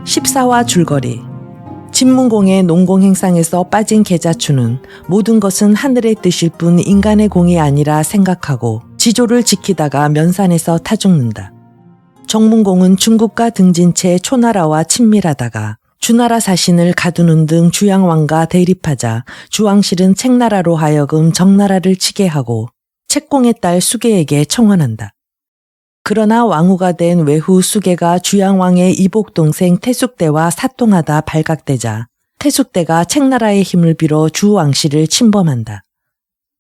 14화 줄거리. 진문공의 농공행상에서 빠진 계자추는 모든 것은 하늘의 뜻일 뿐 인간의 공이 아니라 생각하고 지조를 지키다가 면산에서 타죽는다. 정문공은 중국과 등진 채 초나라와 친밀하다가 주나라 사신을 가두는 등 주양왕과 대립하자 주왕실은 책나라로 하여금 정나라를 치게 하고 책공의 딸 수계에게 청원한다. 그러나 왕후가 된 외후 수계가 주양왕의 이복 동생 태숙대와 사통하다 발각되자 태숙대가 책나라의 힘을 빌어 주왕실을 침범한다.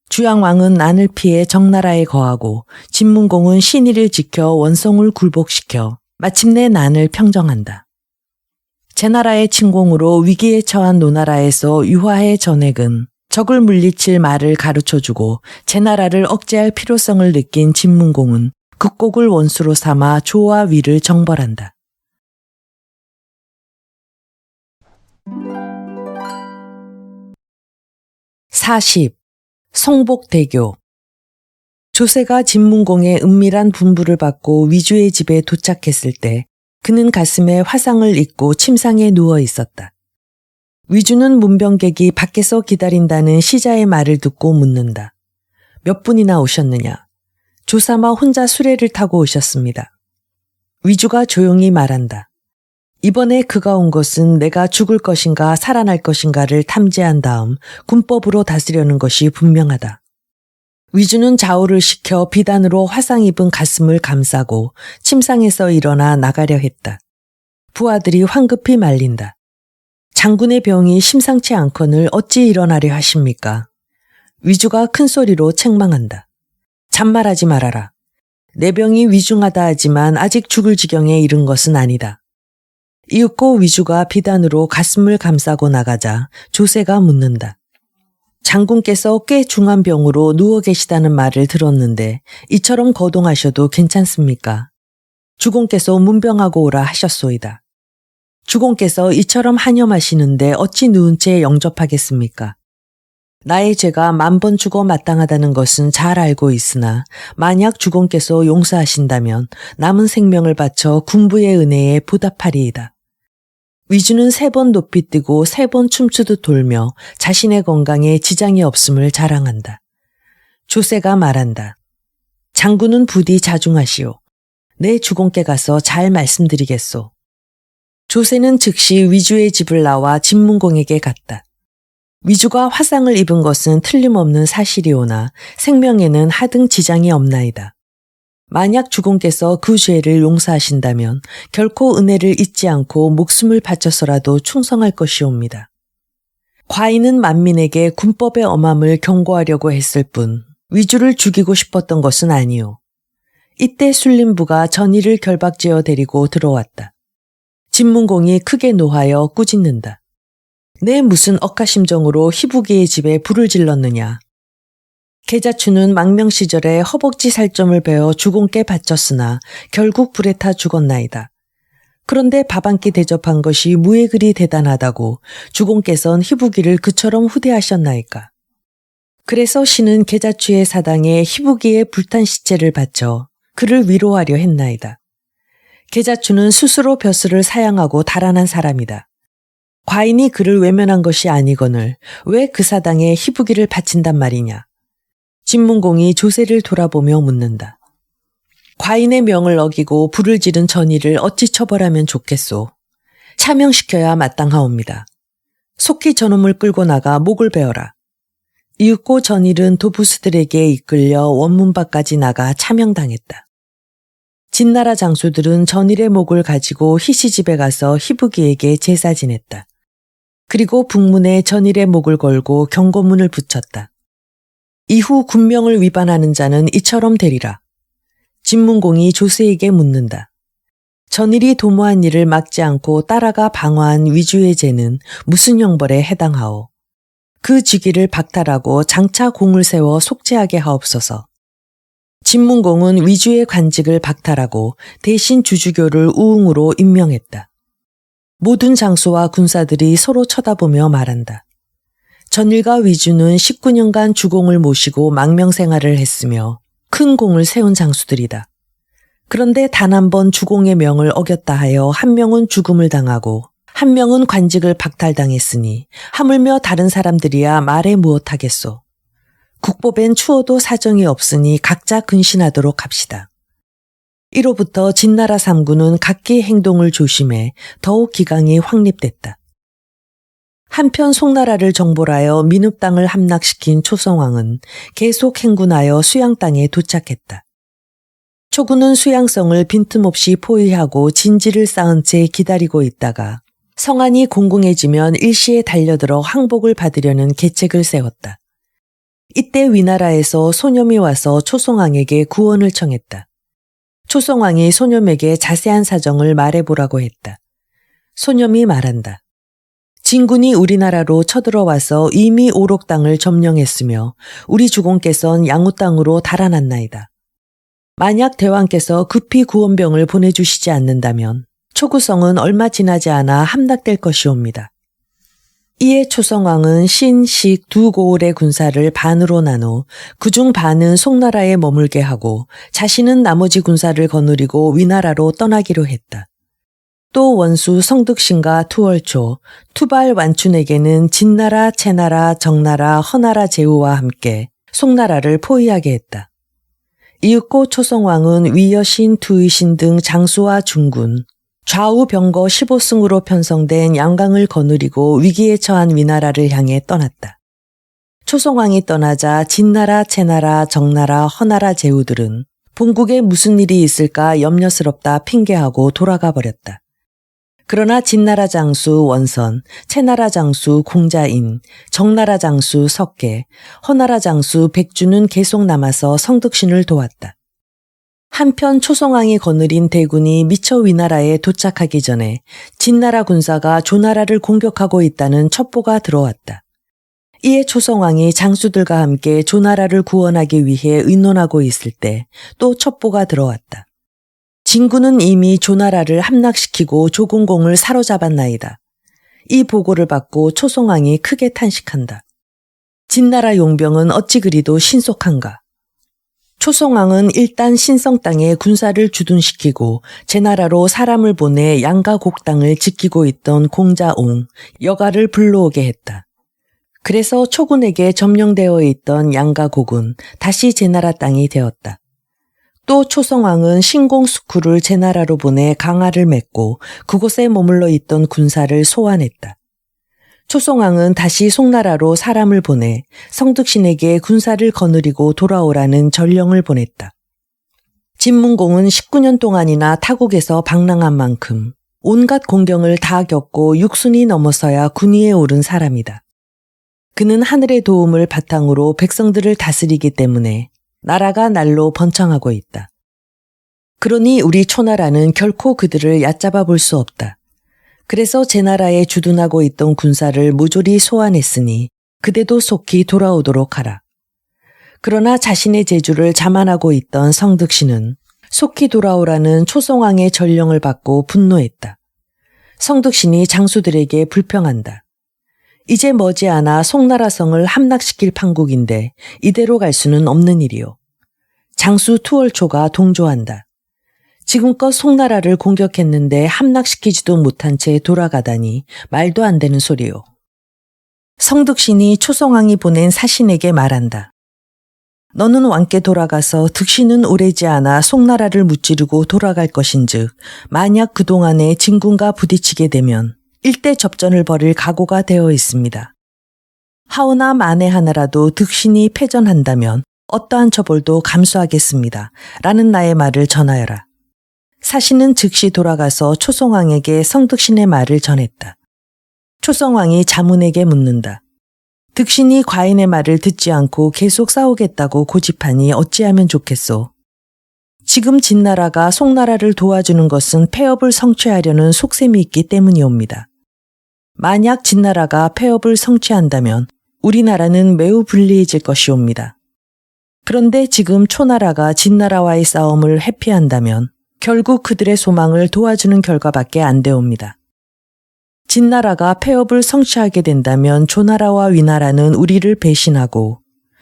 주양왕은 난을 피해 정나라에 거하고 진문공은 신의를 지켜 원성을 굴복시켜 마침내 난을 평정한다. 제나라의 침공으로 위기에 처한 노나라에서 유화의 전액은 적을 물리칠 말을 가르쳐주고 제나라를 억제할 필요성을 느낀 진문공은 극곡을 원수로 삼아 조와 위를 정벌한다. (40) 송복대교. 조세가 진문공의 은밀한 분부를 받고 위주의 집에 도착했을 때 그는 가슴에 화상을 입고 침상에 누워 있었다. 위주는 문병객이 밖에서 기다린다는 시자의 말을 듣고 묻는다. 몇 분이나 오셨느냐? 조사마 혼자 수레를 타고 오셨습니다. 위주가 조용히 말한다. 이번에 그가 온 것은 내가 죽을 것인가 살아날 것인가를 탐지한 다음 군법으로 다스려는 것이 분명하다. 위주는 좌우를 시켜 비단으로 화상 입은 가슴을 감싸고 침상에서 일어나 나가려 했다. 부하들이 황급히 말린다. 장군의 병이 심상치 않거늘 어찌 일어나려 하십니까? 위주가 큰 소리로 책망한다. 잔말하지 말아라. 내 병이 위중하다 하지만 아직 죽을 지경에 이른 것은 아니다. 이윽고 위주가 비단으로 가슴을 감싸고 나가자 조세가 묻는다. 장군께서 꽤 중한 병으로 누워 계시다는 말을 들었는데 이처럼 거동하셔도 괜찮습니까? 주공께서 문병하고 오라 하셨소이다. 주공께서 이처럼 한염하시는데 어찌 누운 채 영접하겠습니까? 나의 죄가 10,000번 죽어 마땅하다는 것은 잘 알고 있으나 만약 주공께서 용서하신다면 남은 생명을 바쳐 군부의 은혜에 보답하리이다. 위주는 3번 높이 뛰고 3번 춤추듯 돌며 자신의 건강에 지장이 없음을 자랑한다. 조세가 말한다. 장군은 부디 자중하시오. 내 주공께 가서 잘 말씀드리겠소. 조세는 즉시 위주의 집을 나와 진문공에게 갔다. 위주가 화상을 입은 것은 틀림없는 사실이오나 생명에는 하등 지장이 없나이다. 만약 주공께서 그 죄를 용서하신다면 결코 은혜를 잊지 않고 목숨을 바쳐서라도 충성할 것이옵니다. 과인은 만민에게 군법의 엄함을 경고하려고 했을 뿐 위주를 죽이고 싶었던 것은 아니오. 이때 술림부가 전의를 결박지어 데리고 들어왔다. 진문공이 크게 노하여 꾸짖는다. 내 무슨 억하심정으로 희부기의 집에 불을 질렀느냐. 계자추는 망명 시절에 허벅지 살점을 베어 주공께 바쳤으나 결국 불에 타 죽었나이다. 그런데 밥 한 끼 대접한 것이 무에 그리 대단하다고 주공께선 희부기를 그처럼 후대하셨나이까. 그래서 신은 계자추의 사당에 희부기의 불탄 시체를 바쳐 그를 위로하려 했나이다. 계자추는 스스로 벼슬을 사양하고 달아난 사람이다. 과인이 그를 외면한 것이 아니거늘 왜 그 사당에 희부기를 바친단 말이냐. 진문공이 조세를 돌아보며 묻는다. 과인의 명을 어기고 불을 지른 전의를 어찌 처벌하면 좋겠소. 차명시켜야 마땅하옵니다. 속히 저놈을 끌고 나가 목을 베어라. 이윽고 전일은 도부스들에게 이끌려 원문 밖까지 나가 차명당했다. 진나라 장수들은 전일의 목을 가지고 희시집에 가서 희부기에게 제사 지냈다. 그리고 북문에 전일의 목을 걸고 경고문을 붙였다. 이후 군명을 위반하는 자는 이처럼 되리라. 진문공이 조세에게 묻는다. 전일이 도모한 일을 막지 않고 따라가 방어한 위주의 죄는 무슨 형벌에 해당하오. 그 직위를 박탈하고 장차 공을 세워 속죄하게 하옵소서. 진문공은 위주의 관직을 박탈하고 대신 주주교를 우웅으로 임명했다. 모든 장수와 군사들이 서로 쳐다보며 말한다. 전일과 위주는 19년간 주공을 모시고 망명생활을 했으며 큰 공을 세운 장수들이다. 그런데 단 한 번 주공의 명을 어겼다 하여 한 명은 죽음을 당하고 한 명은 관직을 박탈당했으니 하물며 다른 사람들이야 말해 무엇하겠소. 국법엔 추워도 사정이 없으니 각자 근신하도록 합시다. 이로부터 진나라 3군은 각기 행동을 조심해 더욱 기강이 확립됐다. 한편 송나라를 정벌하여 민읍 땅을 함락시킨 초성왕은 계속 행군하여 수양 땅에 도착했다. 초군은 수양성을 빈틈없이 포위하고 진지를 쌓은 채 기다리고 있다가 성안이 공공해지면 일시에 달려들어 항복을 받으려는 계책을 세웠다. 이때 위나라에서 소념이 와서 초성왕에게 구원을 청했다. 초성왕이 소념에게 자세한 사정을 말해보라고 했다. 소념이 말한다. 진군이 우리나라로 쳐들어와서 이미 오록 땅을 점령했으며 우리 주공께서는 양우 땅으로 달아났나이다. 만약 대왕께서 급히 구원병을 보내주시지 않는다면 초구성은 얼마 지나지 않아 함락될 것이옵니다. 이에 초성왕은 신, 식 두 고을의 군사를 반으로 나눠 그중 반은 송나라에 머물게 하고 자신은 나머지 군사를 거느리고 위나라로 떠나기로 했다. 또 원수 성득신과 투월초, 투발 완춘에게는 진나라, 채나라, 정나라, 허나라 제후와 함께 송나라를 포위하게 했다. 이윽고 초성왕은 위여신, 투의신 등 장수와 중군, 좌우 병거 15승으로 편성된 양강을 거느리고 위기에 처한 위나라를 향해 떠났다. 초성왕이 떠나자 진나라, 채나라, 정나라, 허나라 제후들은 본국에 무슨 일이 있을까 염려스럽다 핑계하고 돌아가 버렸다. 그러나 진나라 장수 원선, 채나라 장수 공자인, 정나라 장수 석계, 허나라 장수 백주는 계속 남아서 성득신을 도왔다. 한편 초성왕이 거느린 대군이 미처 위나라에 도착하기 전에 진나라 군사가 조나라를 공격하고 있다는 첩보가 들어왔다. 이에 초성왕이 장수들과 함께 조나라를 구원하기 위해 의논하고 있을 때 또 첩보가 들어왔다. 진군은 이미 조나라를 함락시키고 조공공을 사로잡았나이다. 이 보고를 받고 초성왕이 크게 탄식한다. 진나라 용병은 어찌 그리도 신속한가. 초성왕은 일단 신성 땅에 군사를 주둔시키고 제나라로 사람을 보내 양가 곡당을 지키고 있던 공자옹, 여가를 불러오게 했다. 그래서 초군에게 점령되어 있던 양가 곡은 다시 제나라 땅이 되었다. 또 초성왕은 신공수쿠를 제나라로 보내 강화를 맺고 그곳에 머물러 있던 군사를 소환했다. 초성왕은 다시 송나라로 사람을 보내 성득신에게 군사를 거느리고 돌아오라는 전령을 보냈다. 진문공은 19년 동안이나 타국에서 방랑한 만큼 온갖 공경을 다 겪고 육순이 넘어서야 군위에 오른 사람이다. 그는 하늘의 도움을 바탕으로 백성들을 다스리기 때문에 나라가 날로 번창하고 있다. 그러니 우리 초나라는 결코 그들을 얕잡아 볼 수 없다. 그래서 제나라에 주둔하고 있던 군사를 모조리 소환했으니 그대도 속히 돌아오도록 하라. 그러나 자신의 재주를 자만하고 있던 성득신은 속히 돌아오라는 초성왕의 전령을 받고 분노했다. 성득신이 장수들에게 불평한다. 이제 머지않아 송나라성을 함락시킬 판국인데 이대로 갈 수는 없는 일이오. 장수 투월초가 동조한다. 지금껏 송나라를 공격했는데 함락시키지도 못한 채 돌아가다니 말도 안 되는 소리오. 성득신이 초성왕이 보낸 사신에게 말한다. 너는 왕께 돌아가서 득신은 오래지 않아 송나라를 무찌르고 돌아갈 것인즉 만약 그동안에 진군과 부딪히게 되면 일대 접전을 벌일 각오가 되어 있습니다. 하오나 만에 하나라도 득신이 패전한다면 어떠한 처벌도 감수하겠습니다. 라는 나의 말을 전하여라. 사신은 즉시 돌아가서 초성왕에게 성득신의 말을 전했다. 초성왕이 자문에게 묻는다. 득신이 과인의 말을 듣지 않고 계속 싸우겠다고 고집하니 어찌하면 좋겠소. 지금 진나라가 송나라를 도와주는 것은 폐업을 성취하려는 속셈이 있기 때문이옵니다. 만약 진나라가 폐업을 성취한다면 우리나라는 매우 불리해질 것이옵니다. 그런데 지금 초나라가 진나라와의 싸움을 회피한다면 결국 그들의 소망을 도와주는 결과밖에 안 되옵니다. 진나라가 폐업을 성취하게 된다면 조나라와 위나라는 우리를 배신하고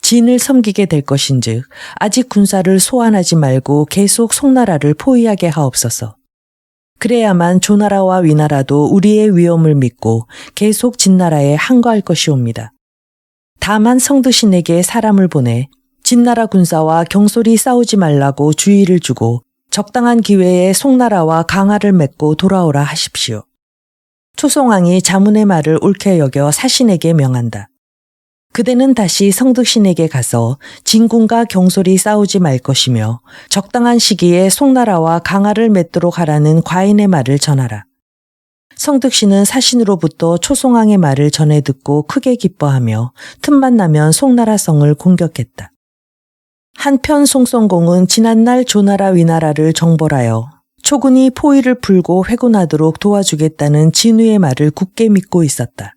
진을 섬기게 될 것인즉 아직 군사를 소환하지 말고 계속 송나라를 포위하게 하옵소서. 그래야만 조나라와 위나라도 우리의 위엄을 믿고 계속 진나라에 항거할 것이옵니다. 다만 성드신에게 사람을 보내 진나라 군사와 경솔히 싸우지 말라고 주의를 주고 적당한 기회에 송나라와 강화를 맺고 돌아오라 하십시오. 초송왕이 자문의 말을 옳게 여겨 사신에게 명한다. 그대는 다시 성득신에게 가서 진군과 경솔히 싸우지 말 것이며 적당한 시기에 송나라와 강화를 맺도록 하라는 과인의 말을 전하라. 성득신은 사신으로부터 초송왕의 말을 전해 듣고 크게 기뻐하며 틈만 나면 송나라 성을 공격했다. 한편 송성공은 지난날 조나라 위나라를 정벌하여 초군이 포위를 풀고 회군하도록 도와주겠다는 진우의 말을 굳게 믿고 있었다.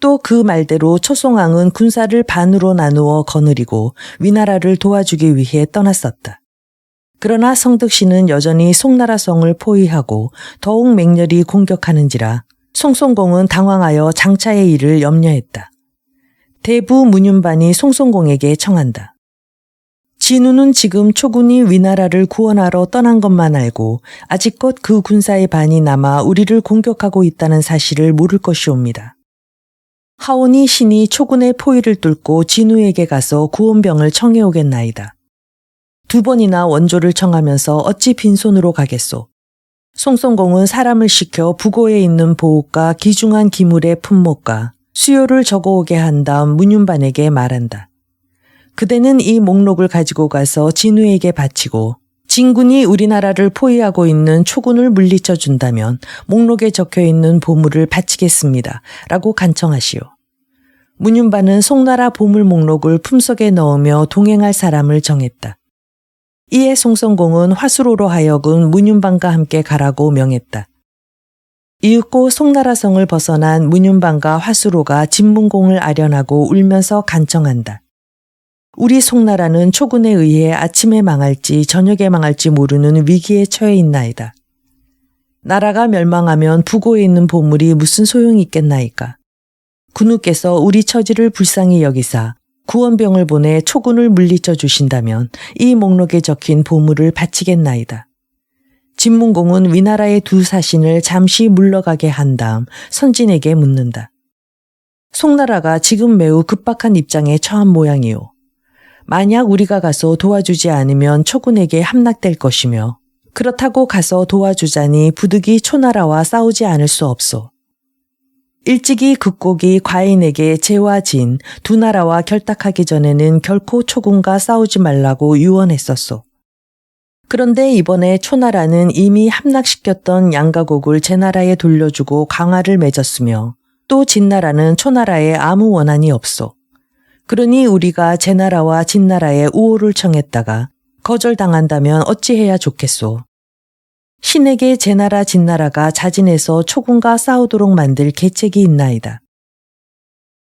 또 그 말대로 초송왕은 군사를 반으로 나누어 거느리고 위나라를 도와주기 위해 떠났었다. 그러나 성득신은 여전히 송나라 성을 포위하고 더욱 맹렬히 공격하는지라 송송공은 당황하여 장차의 일을 염려했다. 대부 문윤반이 송송공에게 청한다. 진우는 지금 초군이 위나라를 구원하러 떠난 것만 알고 아직껏 그 군사의 반이 남아 우리를 공격하고 있다는 사실을 모를 것이옵니다. 하오니 신이 초군의 포위를 뚫고 진우에게 가서 구원병을 청해오겠나이다. 2번이나 원조를 청하면서 어찌 빈손으로 가겠소. 송성공은 사람을 시켜 부고에 있는 보옥과 귀중한 기물의 품목과 수요를 적어오게 한 다음 문윤반에게 말한다. 그대는 이 목록을 가지고 가서 진우에게 바치고 진군이 우리나라를 포위하고 있는 초군을 물리쳐 준다면 목록에 적혀있는 보물을 바치겠습니다. 라고 간청하시오. 문윤반은 송나라 보물 목록을 품속에 넣으며 동행할 사람을 정했다. 이에 송성공은 화수로로 하여금 문윤반과 함께 가라고 명했다. 이윽고 송나라 성을 벗어난 문윤반과 화수로가 진문공을 아련하고 울면서 간청한다. 우리 송나라는 초군에 의해 아침에 망할지 저녁에 망할지 모르는 위기에 처해 있나이다. 나라가 멸망하면 부고에 있는 보물이 무슨 소용이 있겠나이까. 군우께서 우리 처지를 불쌍히 여기사 구원병을 보내 초군을 물리쳐 주신다면 이 목록에 적힌 보물을 바치겠나이다. 진문공은 위나라의 2 사신을 잠시 물러가게 한 다음 선진에게 묻는다. 송나라가 지금 매우 급박한 입장에 처한 모양이오. 만약 우리가 가서 도와주지 않으면 초군에게 함락될 것이며 그렇다고 가서 도와주자니 부득이 초나라와 싸우지 않을 수 없소. 일찍이 극곡이 과인에게 제와 진 2 나라와 결탁하기 전에는 결코 초군과 싸우지 말라고 유언했었소. 그런데 이번에 초나라는 이미 함락시켰던 양가곡을 제나라에 돌려주고 강화를 맺었으며 또 진나라는 초나라에 아무 원한이 없소. 그러니 우리가 제나라와 진나라에 우호를 청했다가 거절당한다면 어찌해야 좋겠소. 신에게 제나라 진나라가 자진해서 초군과 싸우도록 만들 계책이 있나이다.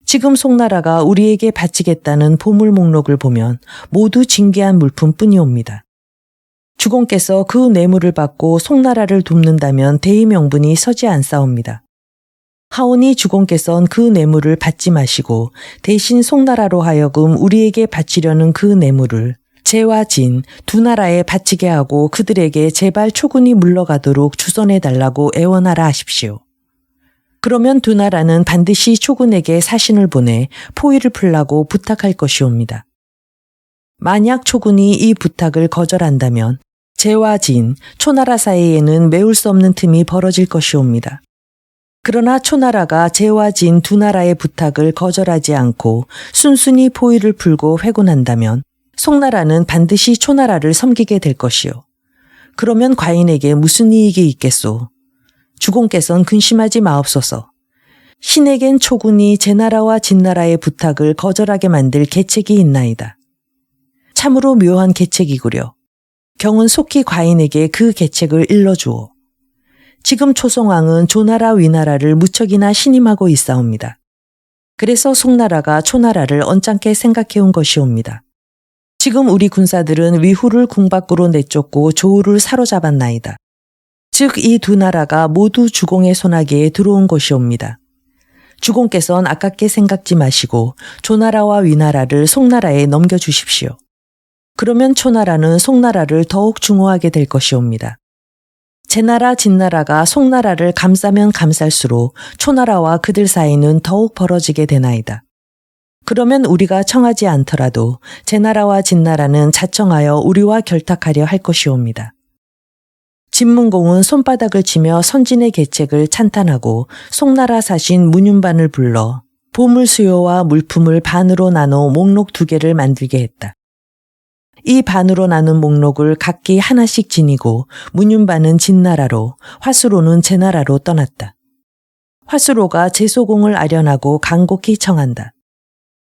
지금 송나라가 우리에게 바치겠다는 보물 목록을 보면 모두 진귀한 물품뿐이옵니다. 주공께서 그 뇌물을 받고 송나라를 돕는다면 대의명분이 서지 않사옵니다. 하오니 주공께서는 그 뇌물을 받지 마시고 대신 송나라로 하여금 우리에게 바치려는 그 뇌물을 제와 진 2 나라에 바치게 하고 그들에게 제발 초군이 물러가도록 주선해달라고 애원하라 하십시오. 그러면 2 나라는 반드시 초군에게 사신을 보내 포위를 풀라고 부탁할 것이옵니다. 만약 초군이 이 부탁을 거절한다면 제와 진, 초나라 사이에는 메울 수 없는 틈이 벌어질 것이옵니다. 그러나 초나라가 제와 진 2 나라의 부탁을 거절하지 않고 순순히 포위를 풀고 회군한다면 송나라는 반드시 초나라를 섬기게 될 것이요. 그러면 과인에게 무슨 이익이 있겠소? 주공께서는 근심하지 마옵소서. 신에겐 초군이 제나라와 진나라의 부탁을 거절하게 만들 계책이 있나이다. 참으로 묘한 계책이구려. 경은 속히 과인에게 그 계책을 일러주오. 지금 초송왕은 조나라 위나라를 무척이나 신임하고 있사옵니다. 그래서 송나라가 초나라를 언짢게 생각해온 것이옵니다. 지금 우리 군사들은 위후를 궁 밖으로 내쫓고 조우를 사로잡았나이다. 즉 이 2 나라가 모두 주공의 손아귀에 들어온 것이옵니다. 주공께서는 아깝게 생각지 마시고 조나라와 위나라를 송나라에 넘겨주십시오. 그러면 초나라는 송나라를 더욱 중호하게 될 것이옵니다. 제나라 진나라가 송나라를 감싸면 감쌀수록 초나라와 그들 사이는 더욱 벌어지게 되나이다. 그러면 우리가 청하지 않더라도 제나라와 진나라는 자청하여 우리와 결탁하려 할 것이옵니다. 진문공은 손바닥을 치며 선진의 계책을 찬탄하고 송나라 사신 문윤반을 불러 보물 수요와 물품을 반으로 나눠 목록 2개를 만들게 했다. 이 반으로 나눈 목록을 각기 하나씩 지니고 문윤반은 진나라로, 화수로는 제나라로 떠났다. 화수로가 제소공을 아련하고 간곡히 청한다.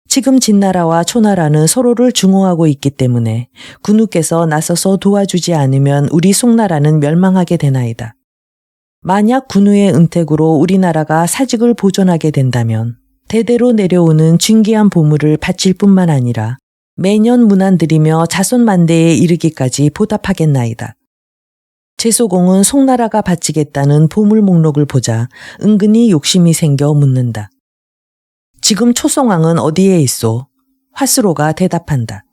지금 진나라와 초나라는 서로를 중호하고 있기 때문에 군우께서 나서서 도와주지 않으면 우리 송나라는 멸망하게 되나이다. 만약 군우의 은택으로 우리나라가 사직을 보존하게 된다면 대대로 내려오는 진귀한 보물을 바칠 뿐만 아니라 매년 문안드리며 자손만대에 이르기까지 보답하겠나이다. 제소공은 송나라가 바치겠다는 보물 목록을 보자 은근히 욕심이 생겨 묻는다. 지금 초송왕은 어디에 있소? 화수로가 대답한다.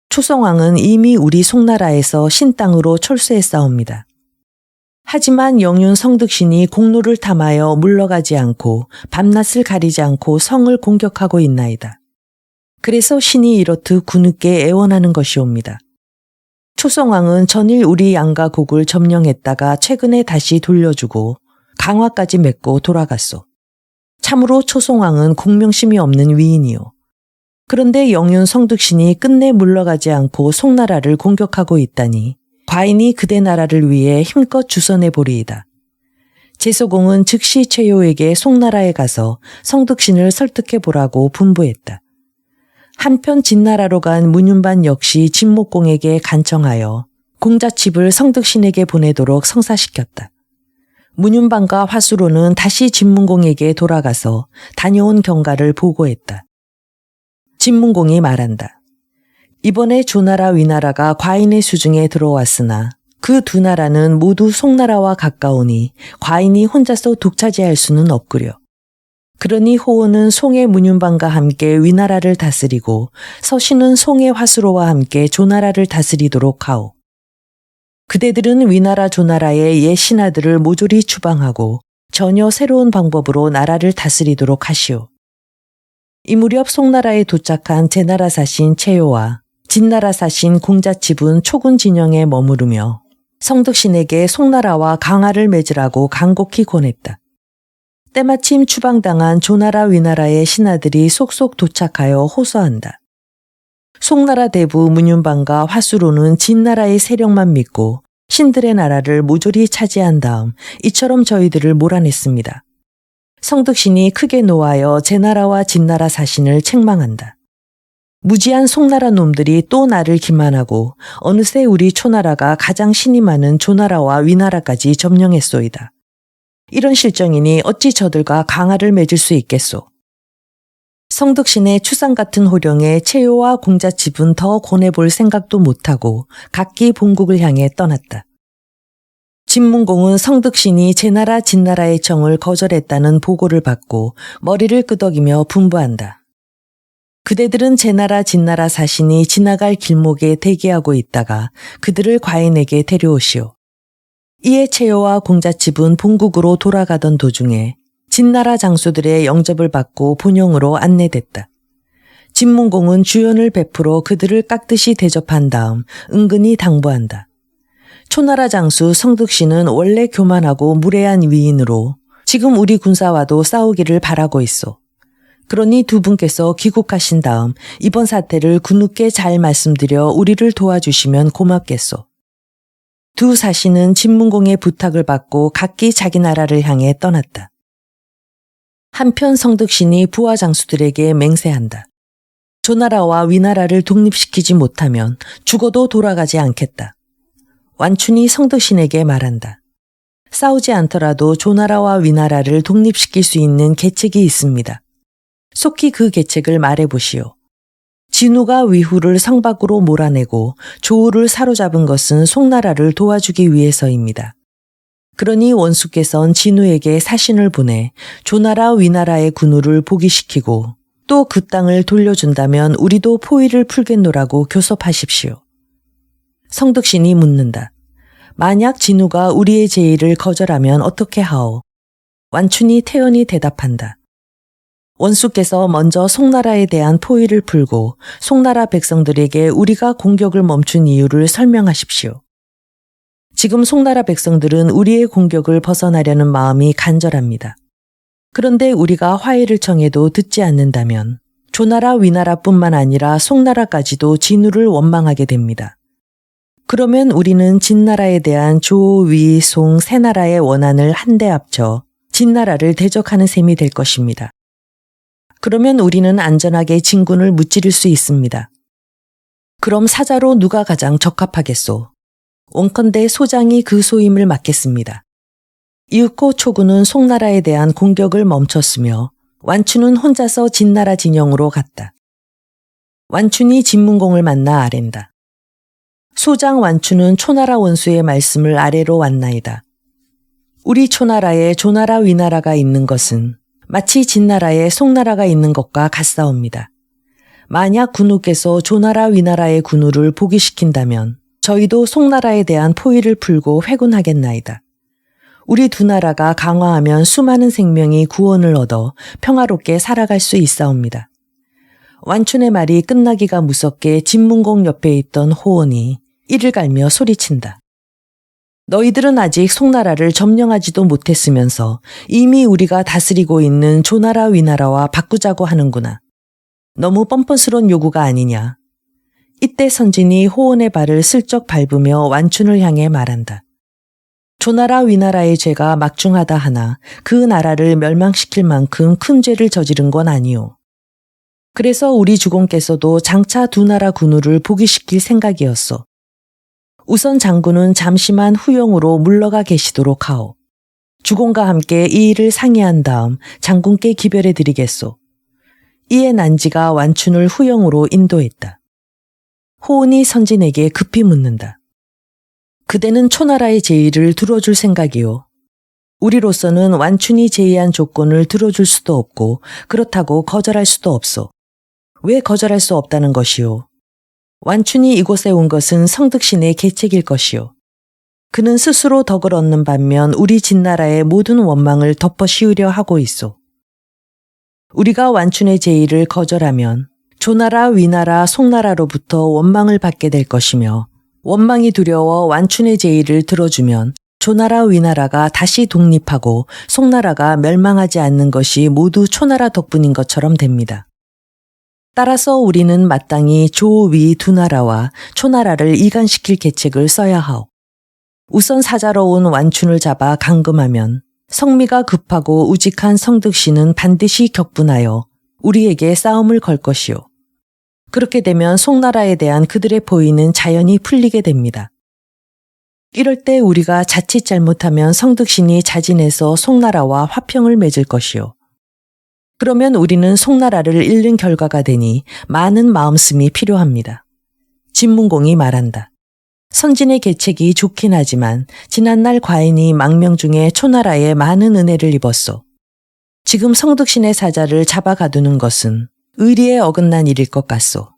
초송왕은 이미 우리 송나라에서 신땅으로 철수했사옵니다. 하지만 영윤 성득신이 공로를 탐하여 물러가지 않고 밤낮을 가리지 않고 성을 공격하고 있나이다. 그래서 신이 이렇듯 군우께 애원하는 것이옵니다. 초송왕은 전일 우리 양가 곡을 점령했다가 최근에 다시 돌려주고 강화까지 맺고 돌아갔소. 참으로 초송왕은 공명심이 없는 위인이요. 그런데 영윤 성득신이 끝내 물러가지 않고 송나라를 공격하고 있다니 과인이 그대 나라를 위해 힘껏 주선해 보리이다. 제소공은 즉시 최효에게 송나라에 가서 성득신을 설득해 보라고 분부했다. 한편 진나라로 간 문윤반 역시 진목공에게 간청하여 공자칩을 성득신에게 보내도록 성사시켰다. 문윤반과 화수로는 다시 진문공에게 돌아가서 다녀온 경과를 보고했다. 진문공이 말한다. 이번에 조나라 위나라가 과인의 수중에 들어왔으나 그 두 나라는 모두 송나라와 가까우니 과인이 혼자서 독차지할 수는 없구려. 그러니 호호는 송의 문윤반과 함께 위나라를 다스리고 서신은 송의 화수로와 함께 조나라를 다스리도록 하오. 그대들은 위나라 조나라의 옛 신하들을 모조리 추방하고 전혀 새로운 방법으로 나라를 다스리도록 하시오. 이 무렵 송나라에 도착한 제나라 사신 채요와 진나라 사신 공자칩은 초군 진영에 머무르며 성득신에게 송나라와 강화를 맺으라고 간곡히 권했다. 때마침 추방당한 조나라 위나라의 신하들이 속속 도착하여 호소한다. 송나라 대부 문윤반과 화수로는 진나라의 세력만 믿고 신들의 나라를 모조리 차지한 다음 이처럼 저희들을 몰아냈습니다. 성득신이 크게 노하여 제나라와 진나라 사신을 책망한다. 무지한 송나라 놈들이 또 나를 기만하고 어느새 우리 초나라가 가장 신이 많은 조나라와 위나라까지 점령했소이다. 이런 실정이니 어찌 저들과 강화를 맺을 수 있겠소. 성득신의 추상 같은 호령에 채요와 공자칩은 더 권해볼 생각도 못하고 각기 본국을 향해 떠났다. 진문공은 성득신이 제나라 진나라의 청을 거절했다는 보고를 받고 머리를 끄덕이며 분부한다. 그대들은 제나라 진나라 사신이 지나갈 길목에 대기하고 있다가 그들을 과인에게 데려오시오. 이에 채요와 공자칩은 본국으로 돌아가던 도중에 진나라 장수들의 영접을 받고 본영으로 안내됐다. 진문공은 주연을 베풀어 그들을 깍듯이 대접한 다음 은근히 당부한다. 초나라 장수 성득신은 원래 교만하고 무례한 위인으로 지금 우리 군사와도 싸우기를 바라고 있어. 그러니 두 분께서 귀국하신 다음 이번 사태를 군우께 잘 말씀드려 우리를 도와주시면 고맙겠소. 두 사신은 진문공의 부탁을 받고 각기 자기 나라를 향해 떠났다. 한편 성득신이 부하 장수들에게 맹세한다. 조나라와 위나라를 독립시키지 못하면 죽어도 돌아가지 않겠다. 완춘이 성득신에게 말한다. 싸우지 않더라도 조나라와 위나라를 독립시킬 수 있는 계책이 있습니다. 속히 그 계책을 말해보시오. 진우가 위후를 성 밖으로 몰아내고 조우를 사로잡은 것은 송나라를 도와주기 위해서입니다. 그러니 원수께서는 진우에게 사신을 보내 조나라 위나라의 군우를 복위시키고 또 그 땅을 돌려준다면 우리도 포위를 풀겠노라고 교섭하십시오. 성덕신이 묻는다. 만약 진우가 우리의 제의를 거절하면 어떻게 하오? 완춘이 태연히 대답한다. 원수께서 먼저 송나라에 대한 포위를 풀고 송나라 백성들에게 우리가 공격을 멈춘 이유를 설명하십시오. 지금 송나라 백성들은 우리의 공격을 벗어나려는 마음이 간절합니다. 그런데 우리가 화해를 청해도 듣지 않는다면 조나라 위나라뿐만 아니라 송나라까지도 진우를 원망하게 됩니다. 그러면 우리는 진나라에 대한 조, 위, 송 세 나라의 원한을 한데 합쳐 진나라를 대적하는 셈이 될 것입니다. 그러면 우리는 안전하게 진군을 무찌를 수 있습니다. 그럼 사자로 누가 가장 적합하겠소? 원컨대 소장이 그 소임을 맡겠습니다. 이윽고 초군은 송나라에 대한 공격을 멈췄으며 완춘은 혼자서 진나라 진영으로 갔다. 완춘이 진문공을 만나 아랜다. 소장 완춘은 초나라 원수의 말씀을 아래로 왔나이다. 우리 초나라에 조나라 위나라가 있는 것은 마치 진나라에 송나라가 있는 것과 같사옵니다. 만약 군우께서 조나라 위나라의 군우를 복위시킨다면 저희도 송나라에 대한 포위를 풀고 회군하겠나이다. 우리 두 나라가 강화하면 수많은 생명이 구원을 얻어 평화롭게 살아갈 수 있사옵니다. 완춘의 말이 끝나기가 무섭게 진문공 옆에 있던 호원이 이를 갈며 소리친다. 너희들은 아직 송나라를 점령하지도 못했으면서 이미 우리가 다스리고 있는 조나라 위나라와 바꾸자고 하는구나. 너무 뻔뻔스러운 요구가 아니냐. 이때 선진이 호원의 발을 슬쩍 밟으며 완춘을 향해 말한다. 조나라 위나라의 죄가 막중하다 하나 그 나라를 멸망시킬 만큼 큰 죄를 저지른 건 아니오. 그래서 우리 주공께서도 장차 두 나라 군우를 복위시킬 생각이었소. 우선 장군은 잠시만 후용으로 물러가 계시도록 하오. 주공과 함께 이 일을 상의한 다음 장군께 기별해 드리겠소. 이에 난지가 완춘을 후용으로 인도했다. 호은이 선진에게 급히 묻는다. 그대는 초나라의 제의를 들어줄 생각이오. 우리로서는 완춘이 제의한 조건을 들어줄 수도 없고 그렇다고 거절할 수도 없소. 왜 거절할 수 없다는 것이오? 완춘이 이곳에 온 것은 성득신의 계책일 것이오. 그는 스스로 덕을 얻는 반면 우리 진나라의 모든 원망을 덮어 씌우려 하고 있소. 우리가 완춘의 제의를 거절하면 조나라, 위나라, 송나라로부터 원망을 받게 될 것이며 원망이 두려워 완춘의 제의를 들어주면 조나라, 위나라가 다시 독립하고 송나라가 멸망하지 않는 것이 모두 초나라 덕분인 것처럼 됩니다. 따라서 우리는 마땅히 조, 위 두 나라와 초나라를 이간시킬 계책을 써야 하오. 우선 사자로운 완춘을 잡아 감금하면 성미가 급하고 우직한 성득씨는 반드시 격분하여 우리에게 싸움을 걸 것이오. 그렇게 되면 송나라에 대한 그들의 포위는 자연히 풀리게 됩니다. 이럴 때 우리가 자칫 잘못하면 성득신이 자진해서 송나라와 화평을 맺을 것이오. 그러면 우리는 송나라를 잃는 결과가 되니 많은 마음씀이 필요합니다. 진문공이 말한다. 선진의 계책이 좋긴 하지만 지난날 과인이 망명 중에 초나라에 많은 은혜를 입었소. 지금 성득신의 사자를 잡아가두는 것은 의리에 어긋난 일일 것 같소.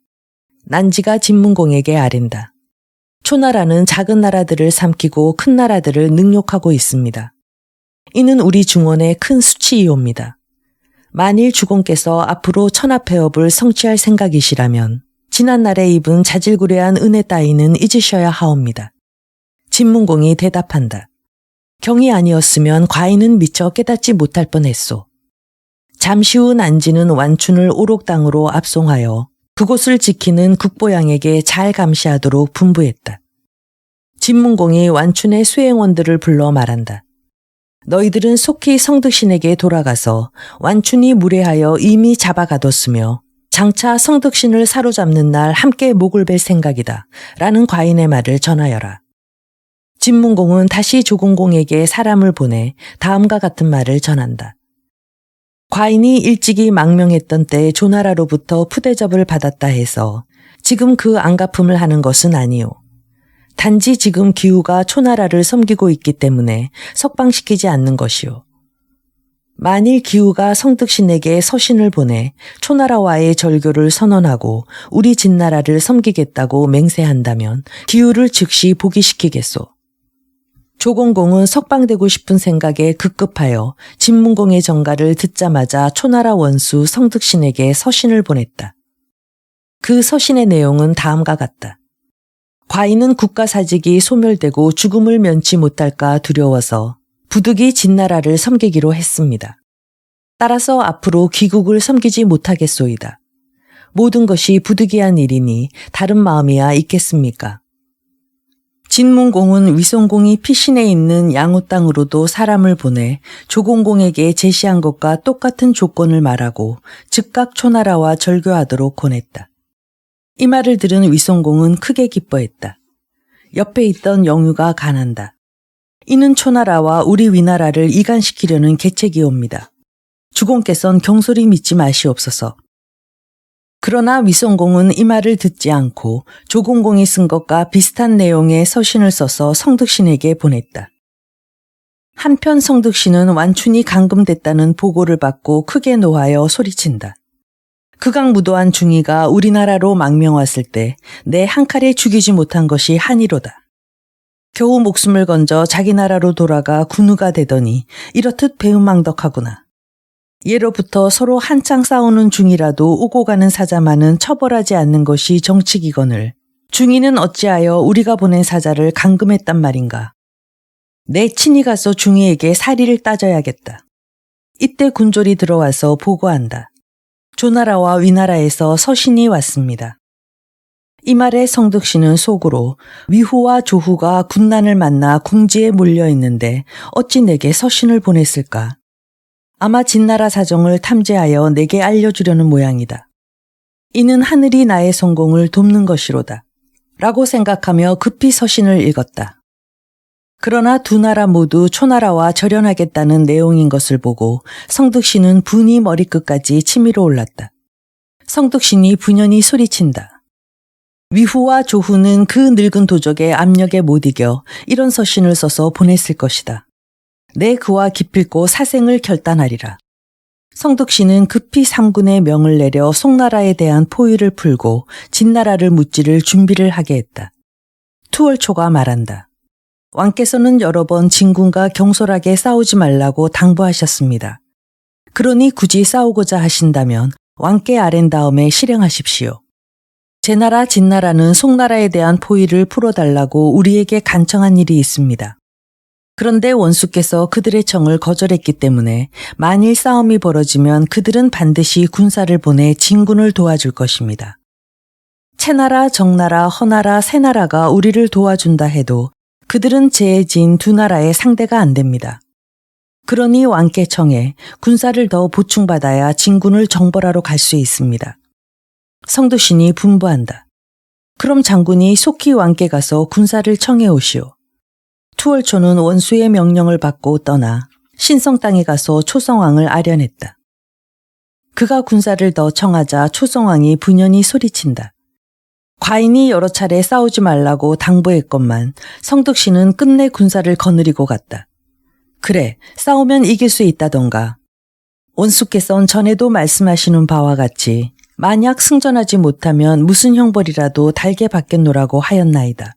난지가 진문공에게 아랜다. 초나라는 작은 나라들을 삼키고 큰 나라들을 능욕하고 있습니다. 이는 우리 중원의 큰 수치이옵니다. 만일 주공께서 앞으로 천하폐업을 성취할 생각이시라면 지난날에 입은 자질구레한 은혜 따위는 잊으셔야 하옵니다. 진문공이 대답한다. 경이 아니었으면 과인은 미처 깨닫지 못할 뻔했소. 잠시 후 난지는 완춘을 오록당으로 압송하여 그곳을 지키는 국보양에게 잘 감시하도록 분부했다. 진문공이 완춘의 수행원들을 불러 말한다. 너희들은 속히 성득신에게 돌아가서 완춘이 무례하여 이미 잡아가뒀으며 장차 성득신을 사로잡는 날 함께 목을 벨 생각이다 라는 과인의 말을 전하여라. 진문공은 다시 조공공에게 사람을 보내 다음과 같은 말을 전한다. 과인이 일찍이 망명했던 때 조나라로부터 푸대접을 받았다 해서 지금 그 안갚음을 하는 것은 아니오. 단지 지금 기후가 초나라를 섬기고 있기 때문에 석방시키지 않는 것이요. 만일 기후가 성득신에게 서신을 보내 초나라와의 절교를 선언하고 우리 진나라를 섬기겠다고 맹세한다면 기후를 즉시 복위시키겠소. 조공공은 석방되고 싶은 생각에 급급하여 진문공의 전가를 듣자마자 초나라 원수 성득신에게 서신을 보냈다. 그 서신의 내용은 다음과 같다. 과인은 국가사직이 소멸되고 죽음을 면치 못할까 두려워서 부득이 진나라를 섬기기로 했습니다. 따라서 앞으로 귀국을 섬기지 못하겠소이다. 모든 것이 부득이한 일이니 다른 마음이야 있겠습니까? 진문공은 위송공이 피신해 있는 양우 땅으로도 사람을 보내 조공공에게 제시한 것과 똑같은 조건을 말하고 즉각 초나라와 절교하도록 권했다. 이 말을 들은 위송공은 크게 기뻐했다. 옆에 있던 영유가 간한다. 이는 초나라와 우리 위나라를 이간시키려는 계책이옵니다. 주공께선 경솔히 믿지 마시옵소서. 그러나 위송공은 이 말을 듣지 않고 조공공이 쓴 것과 비슷한 내용의 서신을 써서 성득신에게 보냈다. 한편 성득신은 완춘이 감금됐다는 보고를 받고 크게 노하여 소리친다. 극악무도한 중이가 우리나라로 망명 왔을 때 내 한 칼에 죽이지 못한 것이 한이로다. 겨우 목숨을 건져 자기 나라로 돌아가 군우가 되더니 이렇듯 배은망덕하구나. 예로부터 서로 한창 싸우는 중이라도 오고 가는 사자만은 처벌하지 않는 것이 정칙이거늘 중이는 어찌하여 우리가 보낸 사자를 감금했단 말인가. 내 친히 가서 중이에게 사리를 따져야겠다. 이때 군졸이 들어와서 보고한다. 조나라와 위나라에서 서신이 왔습니다. 이 말에 성득신은 속으로 위후와 조후가 군난을 만나 궁지에 몰려 있는데 어찌 내게 서신을 보냈을까? 아마 진나라 사정을 탐지하여 내게 알려주려는 모양이다. 이는 하늘이 나의 성공을 돕는 것이로다. 라고 생각하며 급히 서신을 읽었다. 그러나 두 나라 모두 초나라와 절연하겠다는 내용인 것을 보고 성득신은 분이 머리끝까지 치밀어 올랐다. 성득신이 분연히 소리친다. 위후와 조후는 그 늙은 도적의 압력에 못 이겨 이런 서신을 써서 보냈을 것이다. 내 그와 기필코 사생을 결단하리라. 성득신은 급히 삼군의 명을 내려 송나라에 대한 포위를 풀고 진나라를 무찌를 준비를 하게 했다. 투월초가 말한다. 왕께서는 여러 번 진군과 경솔하게 싸우지 말라고 당부하셨습니다. 그러니 굳이 싸우고자 하신다면 왕께 아랜 다음에 실행하십시오. 제 나라 진나라는 송나라에 대한 포위를 풀어달라고 우리에게 간청한 일이 있습니다. 그런데 원수께서 그들의 청을 거절했기 때문에 만일 싸움이 벌어지면 그들은 반드시 군사를 보내 진군을 도와줄 것입니다. 채나라, 정나라, 허나라, 새나라가 우리를 도와준다 해도 그들은 제진 두 나라의 상대가 안 됩니다. 그러니 왕께 청해 군사를 더 보충받아야 진군을 정벌하러 갈 수 있습니다. 성두신이 분부한다. 그럼 장군이 속히 왕께 가서 군사를 청해 오시오. 투월초는 원수의 명령을 받고 떠나 신성 땅에 가서 초성왕을 아련했다. 그가 군사를 더 청하자 초성왕이 분연히 소리친다. 과인이 여러 차례 싸우지 말라고 당부했건만 성득신은 끝내 군사를 거느리고 갔다. 그래, 싸우면 이길 수 있다던가. 원수께선 전에도 말씀하시는 바와 같이 만약 승전하지 못하면 무슨 형벌이라도 달게 받겠노라고 하였나이다.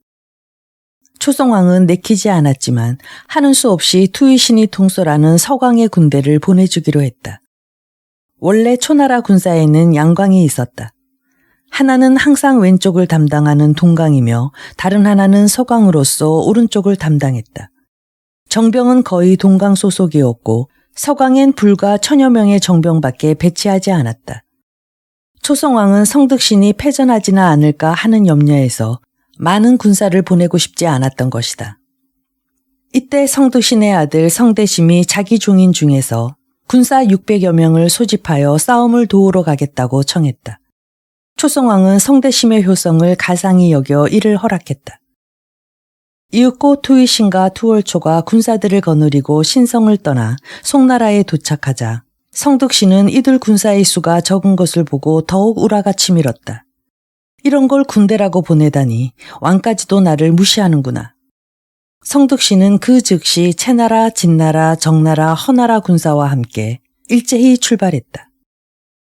초성왕은 내키지 않았지만 하는 수 없이 투위신이 통솔하는 서광의 군대를 보내주기로 했다. 원래 초나라 군사에는 양광이 있었다. 하나는 항상 왼쪽을 담당하는 동강이며 다른 하나는 서광으로서 오른쪽을 담당했다. 정병은 거의 동강 소속이었고 서광엔 불과 1000여 명의 정병밖에 배치하지 않았다. 초성왕은 성득신이 패전하지나 않을까 하는 염려에서 많은 군사를 보내고 싶지 않았던 것이다. 이때 성득신의 아들 성대심이 자기 종인 중에서 군사 600여 명을 소집하여 싸움을 도우러 가겠다고 청했다. 초성왕은 성대심의 효성을 가상히 여겨 이를 허락했다. 이윽고 투위신과 투월초가 군사들을 거느리고 신성을 떠나 송나라에 도착하자 성득신은 이들 군사의 수가 적은 것을 보고 더욱 우라가 치밀었다. 이런 걸 군대라고 보내다니 왕까지도 나를 무시하는구나. 성득씨는 그 즉시 채나라, 진나라, 정나라, 허나라 군사와 함께 일제히 출발했다.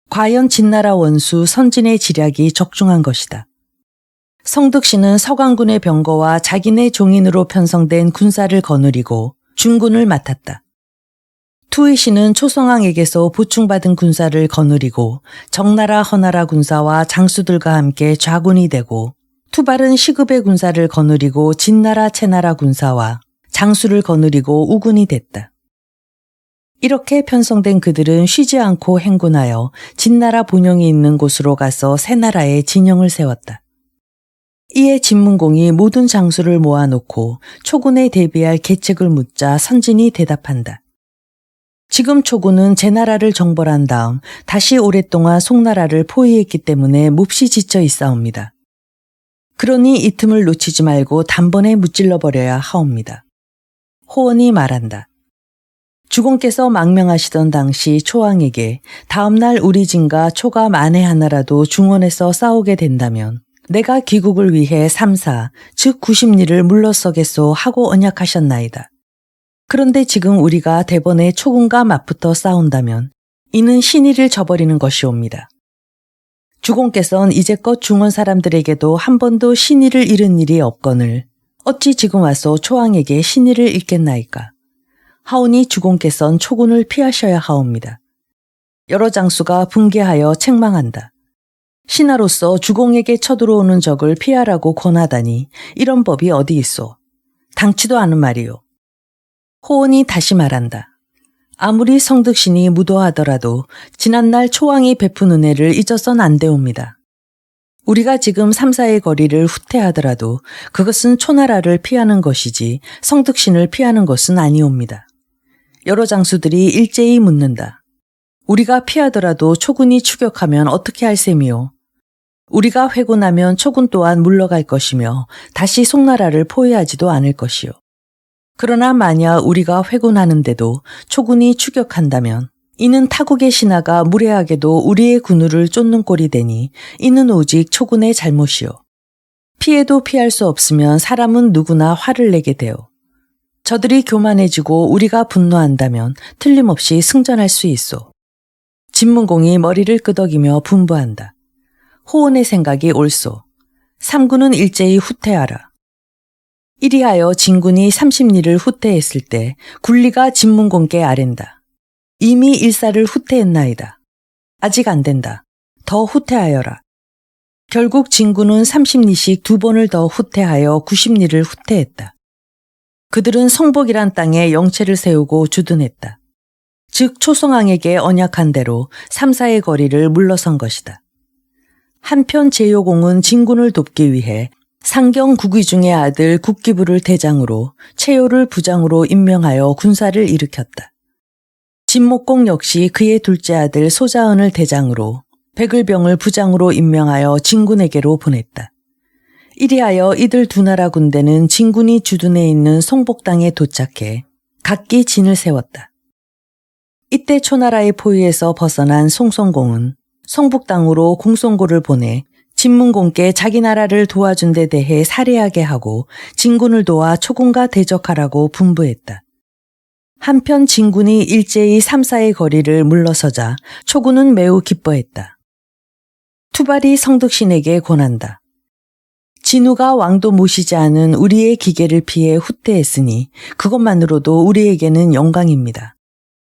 과연 진나라 원수 선진의 지략이 적중한 것이다. 성득씨는 서강군의 병거와 자기네 종인으로 편성된 군사를 거느리고 중군을 맡았다. 투의씨는 초성왕에게서 보충받은 군사를 거느리고 정나라, 허나라 군사와 장수들과 함께 좌군이 되고, 투발은 시급의 군사를 거느리고 진나라, 채나라 군사와 장수를 거느리고 우군이 됐다. 이렇게 편성된 그들은 쉬지 않고 행군하여 진나라 본영이 있는 곳으로 가서 새 나라에 진영을 세웠다. 이에 진문공이 모든 장수를 모아놓고 초군에 대비할 계책을 묻자 선진이 대답한다. 지금 초군은 제 나라를 정벌한 다음 다시 오랫동안 송나라를 포위했기 때문에 몹시 지쳐 있사옵니다. 그러니 이 틈을 놓치지 말고 단번에 무찔러버려야 하옵니다. 호원이 말한다. 주공께서 망명하시던 당시 초왕에게 다음날 우리 진과 초가 만에 하나라도 중원에서 싸우게 된다면 내가 귀국을 위해 3사, 즉 90리를 물러서겠소 하고 언약하셨나이다. 그런데 지금 우리가 대번에 초군과 맞붙어 싸운다면 이는 신의를 저버리는 것이옵니다. 주공께서는 이제껏 중원 사람들에게도 한 번도 신의를 잃은 일이 없거늘 어찌 지금 와서 초왕에게 신의를 잃겠나이까. 하오니 주공께서는 초군을 피하셔야 하옵니다. 여러 장수가 분개하여 책망한다. 신하로서 주공에게 쳐들어오는 적을 피하라고 권하다니 이런 법이 어디 있소. 당치도 않은 말이오. 호원이 다시 말한다. 아무리 성득신이 무도하더라도 지난날 초왕이 베푼 은혜를 잊어선 안 되옵니다. 우리가 지금 3사의 거리를 후퇴하더라도 그것은 초나라를 피하는 것이지 성득신을 피하는 것은 아니옵니다. 여러 장수들이 일제히 묻는다. 우리가 피하더라도 초군이 추격하면 어떻게 할 셈이오? 우리가 회군하면 초군 또한 물러갈 것이며 다시 송나라를 포위하지도 않을 것이오. 그러나 만약 우리가 회군하는데도 초군이 추격한다면 이는 타국의 신하가 무례하게도 우리의 군우를 쫓는 꼴이 되니 이는 오직 초군의 잘못이오. 피해도 피할 수 없으면 사람은 누구나 화를 내게 되오. 저들이 교만해지고 우리가 분노한다면 틀림없이 승전할 수 있소. 진문공이 머리를 끄덕이며 분부한다. 호원의 생각이 옳소. 3군은 일제히 후퇴하라. 이리하여 진군이 30리를 후퇴했을 때 굴리가 진문공께 아랜다. 이미 일사를 후퇴했나이다. 아직 안 된다. 더 후퇴하여라. 결국 진군은 30리씩 2번을 더 후퇴하여 90리를 후퇴했다. 그들은 성복이란 땅에 영체를 세우고 주둔했다. 즉 초성왕에게 언약한 대로 3사의 거리를 물러선 것이다. 한편 제요공은 진군을 돕기 위해 상경 국위중의 아들 국기부를 대장으로 채요를 부장으로 임명하여 군사를 일으켰다. 진목공 역시 그의 둘째 아들 소자은을 대장으로 백을병을 부장으로 임명하여 진군에게로 보냈다. 이리하여 이들 두 나라 군대는 진군이 주둔해 있는 성복 땅에 도착해 각기 진을 세웠다. 이때 초나라의 포위에서 벗어난 송성공은 성북 땅으로 공송고를 보내 진문공께 자기 나라를 도와준 데 대해 살해하게 하고 진군을 도와 초군과 대적하라고 분부했다. 한편 진군이 일제히 3사의 거리를 물러서자 초군은 매우 기뻐했다. 투발이 성득신에게 권한다. 진우가 왕도 모시지 않은 우리의 기계를 피해 후퇴했으니 그것만으로도 우리에게는 영광입니다.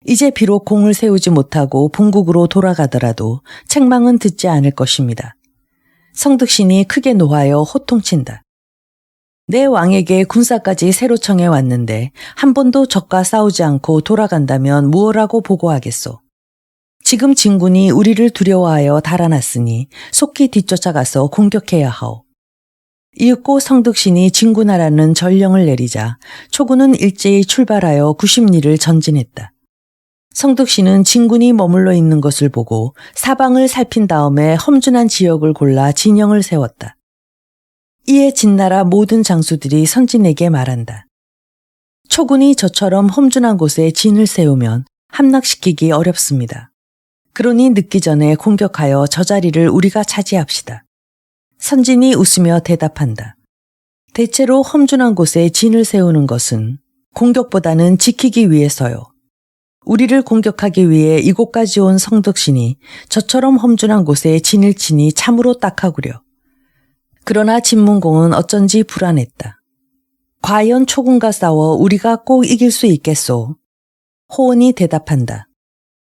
이제 비록 공을 세우지 못하고 본국으로 돌아가더라도 책망은 듣지 않을 것입니다. 성득신이 크게 노하여 호통친다. 내 왕에게 군사까지 새로 청해 왔는데 한 번도 적과 싸우지 않고 돌아간다면 무엇라고 보고하겠소. 지금 진군이 우리를 두려워하여 달아났으니 속히 뒤쫓아가서 공격해야 하오. 이윽고 성득신이 진군하라는 전령을 내리자 초군은 일제히 출발하여 90리를 전진했다. 성득신은 진군이 머물러 있는 것을 보고 사방을 살핀 다음에 험준한 지역을 골라 진영을 세웠다. 이에 진나라 모든 장수들이 선진에게 말한다. 초군이 저처럼 험준한 곳에 진을 세우면 함락시키기 어렵습니다. 그러니 늦기 전에 공격하여 저 자리를 우리가 차지합시다. 선진이 웃으며 대답한다. 대체로 험준한 곳에 진을 세우는 것은 공격보다는 지키기 위해서요. 우리를 공격하기 위해 이곳까지 온 성덕신이 저처럼 험준한 곳에 진을 치니 참으로 딱하구려. 그러나 진문공은 어쩐지 불안했다. 과연 초군과 싸워 우리가 꼭 이길 수 있겠소? 호원이 대답한다.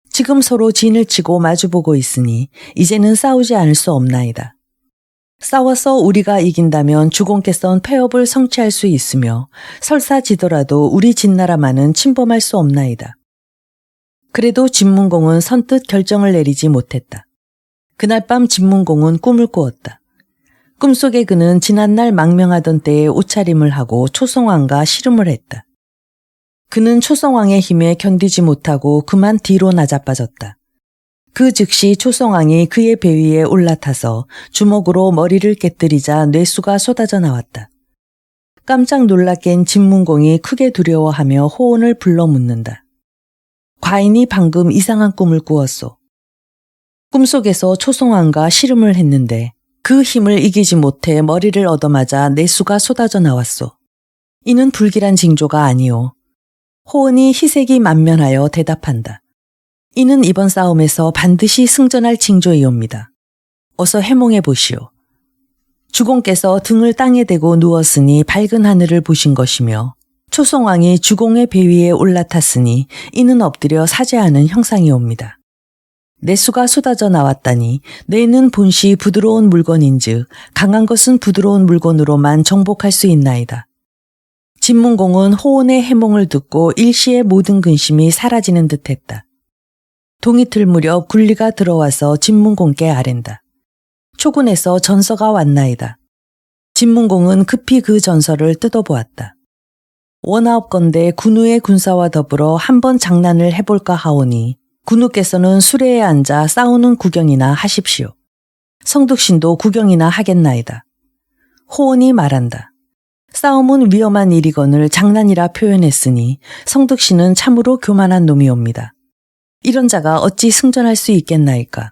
지금 서로 진을 치고 마주보고 있으니 이제는 싸우지 않을 수 없나이다. 싸워서 우리가 이긴다면 주공께서는 폐업을 성취할 수 있으며 설사 지더라도 우리 진나라만은 침범할 수 없나이다. 그래도 진문공은 선뜻 결정을 내리지 못했다. 그날 밤 진문공은 꿈을 꾸었다. 꿈속에 그는 지난날 망명하던 때의 옷차림을 하고 초성왕과 씨름을 했다. 그는 초성왕의 힘에 견디지 못하고 그만 뒤로 나자빠졌다. 그 즉시 초성왕이 그의 배 위에 올라타서 주먹으로 머리를 깨뜨리자 뇌수가 쏟아져 나왔다. 깜짝 놀라 깬 진문공이 크게 두려워하며 호원을 불러 묻는다. 과인이 방금 이상한 꿈을 꾸었소. 꿈속에서 초성왕과 씨름을 했는데 그 힘을 이기지 못해 머리를 얻어맞아 뇌수가 쏟아져 나왔소. 이는 불길한 징조가 아니오. 호원이 희색이 만면하여 대답한다. 이는 이번 싸움에서 반드시 승전할 징조이옵니다. 어서 해몽해 보시오. 주공께서 등을 땅에 대고 누웠으니 밝은 하늘을 보신 것이며 초성왕이 주공의 배 위에 올라탔으니 이는 엎드려 사죄하는 형상이옵니다. 뇌수가 쏟아져 나왔다니 뇌는 본시 부드러운 물건인즉 강한 것은 부드러운 물건으로만 정복할 수 있나이다. 진문공은 호원의 해몽을 듣고 일시에 모든 근심이 사라지는 듯했다. 동이틀 무렵 굴리가 들어와서 진문공께 아랜다. 초군에서 전서가 왔나이다. 진문공은 급히 그 전서를 뜯어보았다. 원하옵건대 군우의 군사와 더불어 한번 장난을 해볼까 하오니 군우께서는 수레에 앉아 싸우는 구경이나 하십시오. 성덕신도 구경이나 하겠나이다. 호원이 말한다. 싸움은 위험한 일이거늘 장난이라 표현했으니 성덕신은 참으로 교만한 놈이옵니다. 이런 자가 어찌 승전할 수 있겠나이까.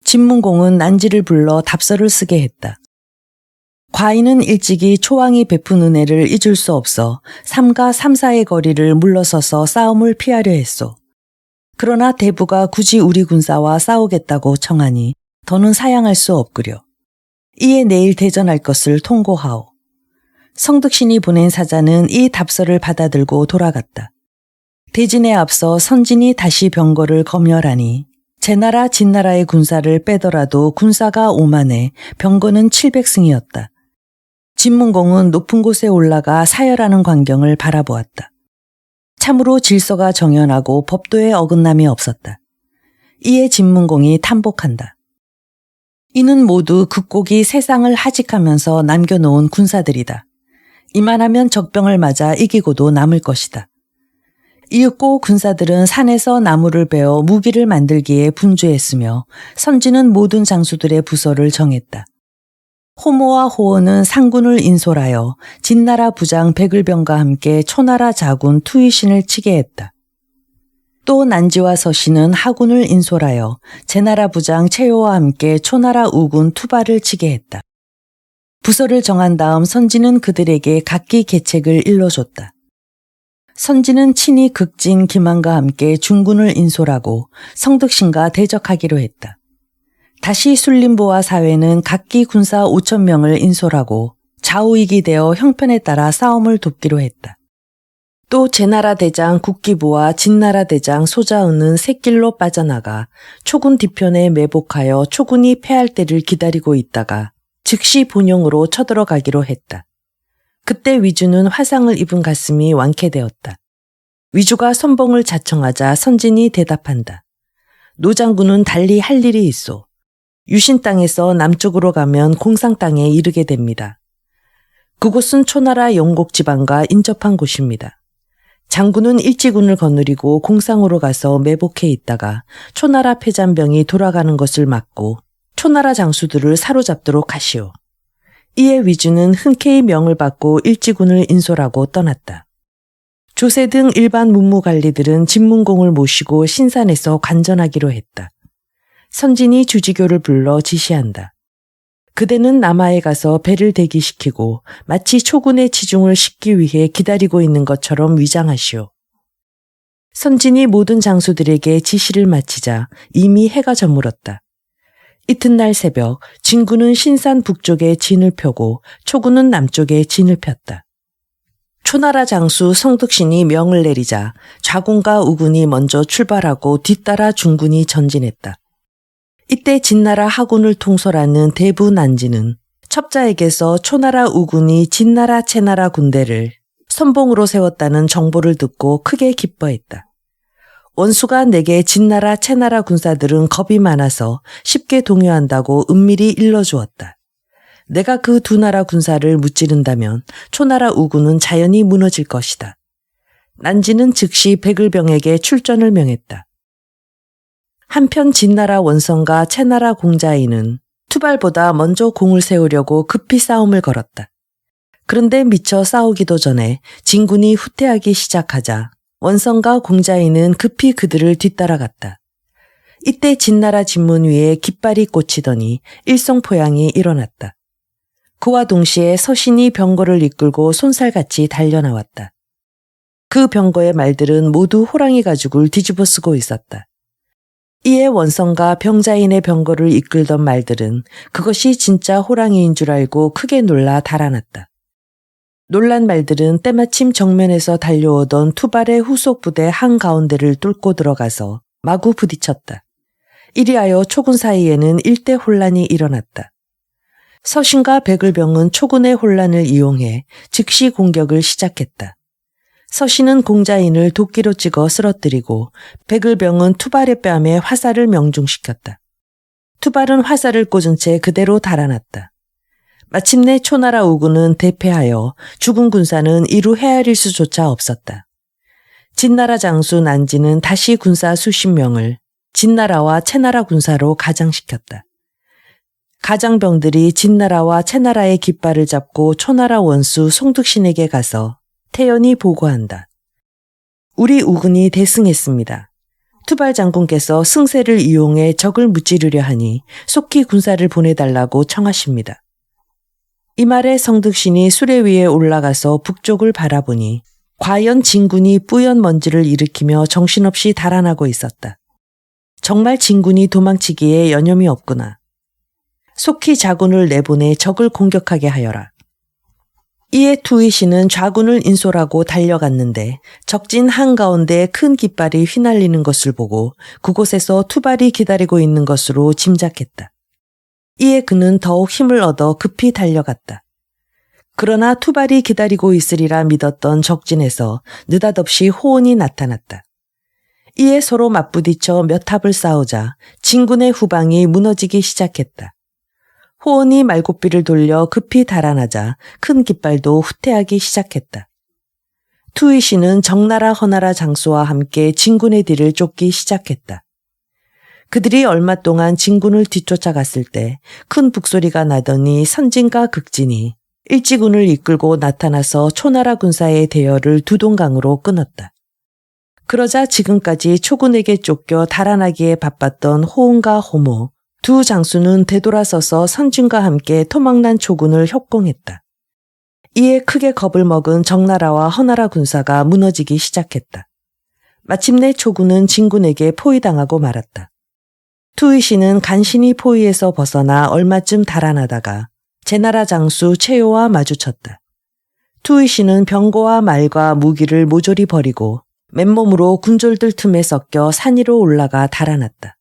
진문공은 난지를 불러 답서를 쓰게 했다. 과인은 일찍이 초왕이 베푼 은혜를 잊을 수 없어 삼가 삼사의 거리를 물러서서 싸움을 피하려 했소. 그러나 대부가 굳이 우리 군사와 싸우겠다고 청하니 더는 사양할 수 없구려. 이에 내일 대전할 것을 통고하오. 성덕신이 보낸 사자는 이 답서를 받아들고 돌아갔다. 대진에 앞서 선진이 다시 병거를 검열하니 제나라 진나라의 군사를 빼더라도 군사가 5만에 병거는 700승이었다. 진문공은 높은 곳에 올라가 사열하는 광경을 바라보았다. 참으로 질서가 정연하고 법도에 어긋남이 없었다. 이에 진문공이 탐복한다. 이는 모두 극곡이 세상을 하직하면서 남겨놓은 군사들이다. 이만하면 적병을 맞아 이기고도 남을 것이다. 이윽고 군사들은 산에서 나무를 베어 무기를 만들기에 분주했으며 선지는 모든 장수들의 부서를 정했다. 호모와 호원은 상군을 인솔하여 진나라 부장 백을병과 함께 초나라 자군 투위신을 치게 했다. 또 난지와 서신은 하군을 인솔하여 제나라 부장 채요와 함께 초나라 우군 투발을 치게 했다. 부서를 정한 다음 선지는 그들에게 각기 계책을 일러줬다. 선지는 친히 극진 김한과 함께 중군을 인솔하고 성덕신과 대적하기로 했다. 다시 순림부와 사회는 각기 군사 5,000명을 인솔하고 좌우익이 되어 형편에 따라 싸움을 돕기로 했다. 또 제나라 대장 국기부와 진나라 대장 소자은은 샛길로 빠져나가 초군 뒤편에 매복하여 초군이 패할 때를 기다리고 있다가 즉시 본영으로 쳐들어가기로 했다. 그때 위주는 화상을 입은 가슴이 완쾌되었다. 위주가 선봉을 자청하자 선진이 대답한다. 노장군은 달리 할 일이 있소. 유신 땅에서 남쪽으로 가면 공상 땅에 이르게 됩니다. 그곳은 초나라 영곡 지방과 인접한 곳입니다. 장군은 일지군을 거느리고 공상으로 가서 매복해 있다가 초나라 패잔병이 돌아가는 것을 막고 초나라 장수들을 사로잡도록 하시오. 이에 위주는 흔쾌히 명을 받고 일지군을 인솔하고 떠났다. 조세 등 일반 문무관리들은 진문공을 모시고 신산에서 관전하기로 했다. 선진이 주지교를 불러 지시한다. 그대는 남하에 가서 배를 대기시키고 마치 초군의 지중을 싣기 위해 기다리고 있는 것처럼 위장하시오. 선진이 모든 장수들에게 지시를 마치자 이미 해가 저물었다. 이튿날 새벽 진군은 신산 북쪽에 진을 펴고 초군은 남쪽에 진을 폈다. 초나라 장수 성득신이 명을 내리자 좌군과 우군이 먼저 출발하고 뒤따라 중군이 전진했다. 이때 진나라 하군을 통솔하는 대부 난지는 첩자에게서 초나라 우군이 진나라 채나라 군대를 선봉으로 세웠다는 정보를 듣고 크게 기뻐했다. 원수가 내게 진나라 채나라 군사들은 겁이 많아서 쉽게 동요한다고 은밀히 일러주었다. 내가 그 두 나라 군사를 무찌른다면 초나라 우군은 자연히 무너질 것이다. 난지는 즉시 백을병에게 출전을 명했다. 한편 진나라 원성과 채나라 공자인은 투발보다 먼저 공을 세우려고 급히 싸움을 걸었다. 그런데 미처 싸우기도 전에 진군이 후퇴하기 시작하자 원성과 공자인은 급히 그들을 뒤따라갔다. 이때 진나라 진문 위에 깃발이 꽂히더니 일성포양이 일어났다. 그와 동시에 서신이 병거를 이끌고 손살같이 달려나왔다. 그 병거의 말들은 모두 호랑이 가죽을 뒤집어 쓰고 있었다. 이에 원성과 병자인의 병거를 이끌던 말들은 그것이 진짜 호랑이인 줄 알고 크게 놀라 달아났다. 놀란 말들은 때마침 정면에서 달려오던 투발의 후속 부대 한가운데를 뚫고 들어가서 마구 부딪혔다. 이리하여 초군 사이에는 일대 혼란이 일어났다. 서신과 백을병은 초군의 혼란을 이용해 즉시 공격을 시작했다. 서신은 공자인을 도끼로 찍어 쓰러뜨리고 백을병은 투발의 뺨에 화살을 명중시켰다. 투발은 화살을 꽂은 채 그대로 달아났다. 마침내 초나라 우군은 대패하여 죽은 군사는 이루 헤아릴 수조차 없었다. 진나라 장수 난지는 다시 군사 수십 명을 진나라와 채나라 군사로 가장시켰다. 가장병들이 진나라와 채나라의 깃발을 잡고 초나라 원수 송득신에게 가서 태연히 보고한다. 우리 우군이 대승했습니다. 투발 장군께서 승세를 이용해 적을 무찌르려 하니 속히 군사를 보내달라고 청하십니다. 이 말에 성득신이 수레 위에 올라가서 북쪽을 바라보니 과연 진군이 뿌연 먼지를 일으키며 정신없이 달아나고 있었다. 정말 진군이 도망치기에 여념이 없구나. 속히 자군을 내보내 적을 공격하게 하여라. 이에 투이신은 좌군을 인솔하고 달려갔는데 적진 한가운데 큰 깃발이 휘날리는 것을 보고 그곳에서 투발이 기다리고 있는 것으로 짐작했다. 이에 그는 더욱 힘을 얻어 급히 달려갔다. 그러나 투발이 기다리고 있으리라 믿었던 적진에서 느닷없이 호온이 나타났다. 이에 서로 맞부딪혀 몇 합을 싸우자 진군의 후방이 무너지기 시작했다. 호온이 말고삐를 돌려 급히 달아나자 큰 깃발도 후퇴하기 시작했다. 투이신은 정나라 허나라 장수와 함께 진군의 뒤를 쫓기 시작했다. 그들이 얼마 동안 진군을 뒤쫓아갔을 때 큰 북소리가 나더니 선진과 극진이 일지군을 이끌고 나타나서 초나라 군사의 대열을 두동강으로 끊었다. 그러자 지금까지 초군에게 쫓겨 달아나기에 바빴던 호온과 호모 두 장수는 되돌아서서 선진과 함께 토막난 초군을 협공했다. 이에 크게 겁을 먹은 정나라와 허나라 군사가 무너지기 시작했다. 마침내 초군은 진군에게 포위당하고 말았다. 투이신은 간신히 포위에서 벗어나 얼마쯤 달아나다가 제나라 장수 최요와 마주쳤다. 투이신은 병거와 말과 무기를 모조리 버리고 맨몸으로 군졸들 틈에 섞여 산 위로 올라가 달아났다.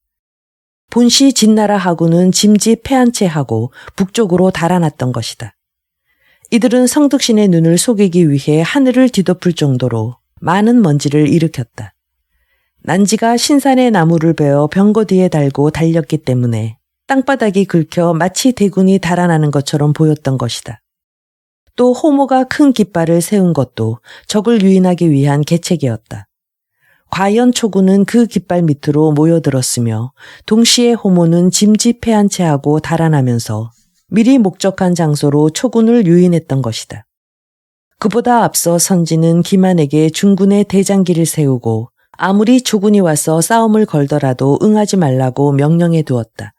본시 진나라 하군은 짐짓 패한 채 하고 북쪽으로 달아났던 것이다. 이들은 성득신의 눈을 속이기 위해 하늘을 뒤덮을 정도로 많은 먼지를 일으켰다. 난지가 신산의 나무를 베어 병거 뒤에 달고 달렸기 때문에 땅바닥이 긁혀 마치 대군이 달아나는 것처럼 보였던 것이다. 또 호모가 큰 깃발을 세운 것도 적을 유인하기 위한 계책이었다. 과연 초군은 그 깃발 밑으로 모여들었으며 동시에 호모는 짐짓 패한 채 하고 달아나면서 미리 목적한 장소로 초군을 유인했던 것이다. 그보다 앞서 선지는 기만에게 중군의 대장기를 세우고 아무리 초군이 와서 싸움을 걸더라도 응하지 말라고 명령해 두었다.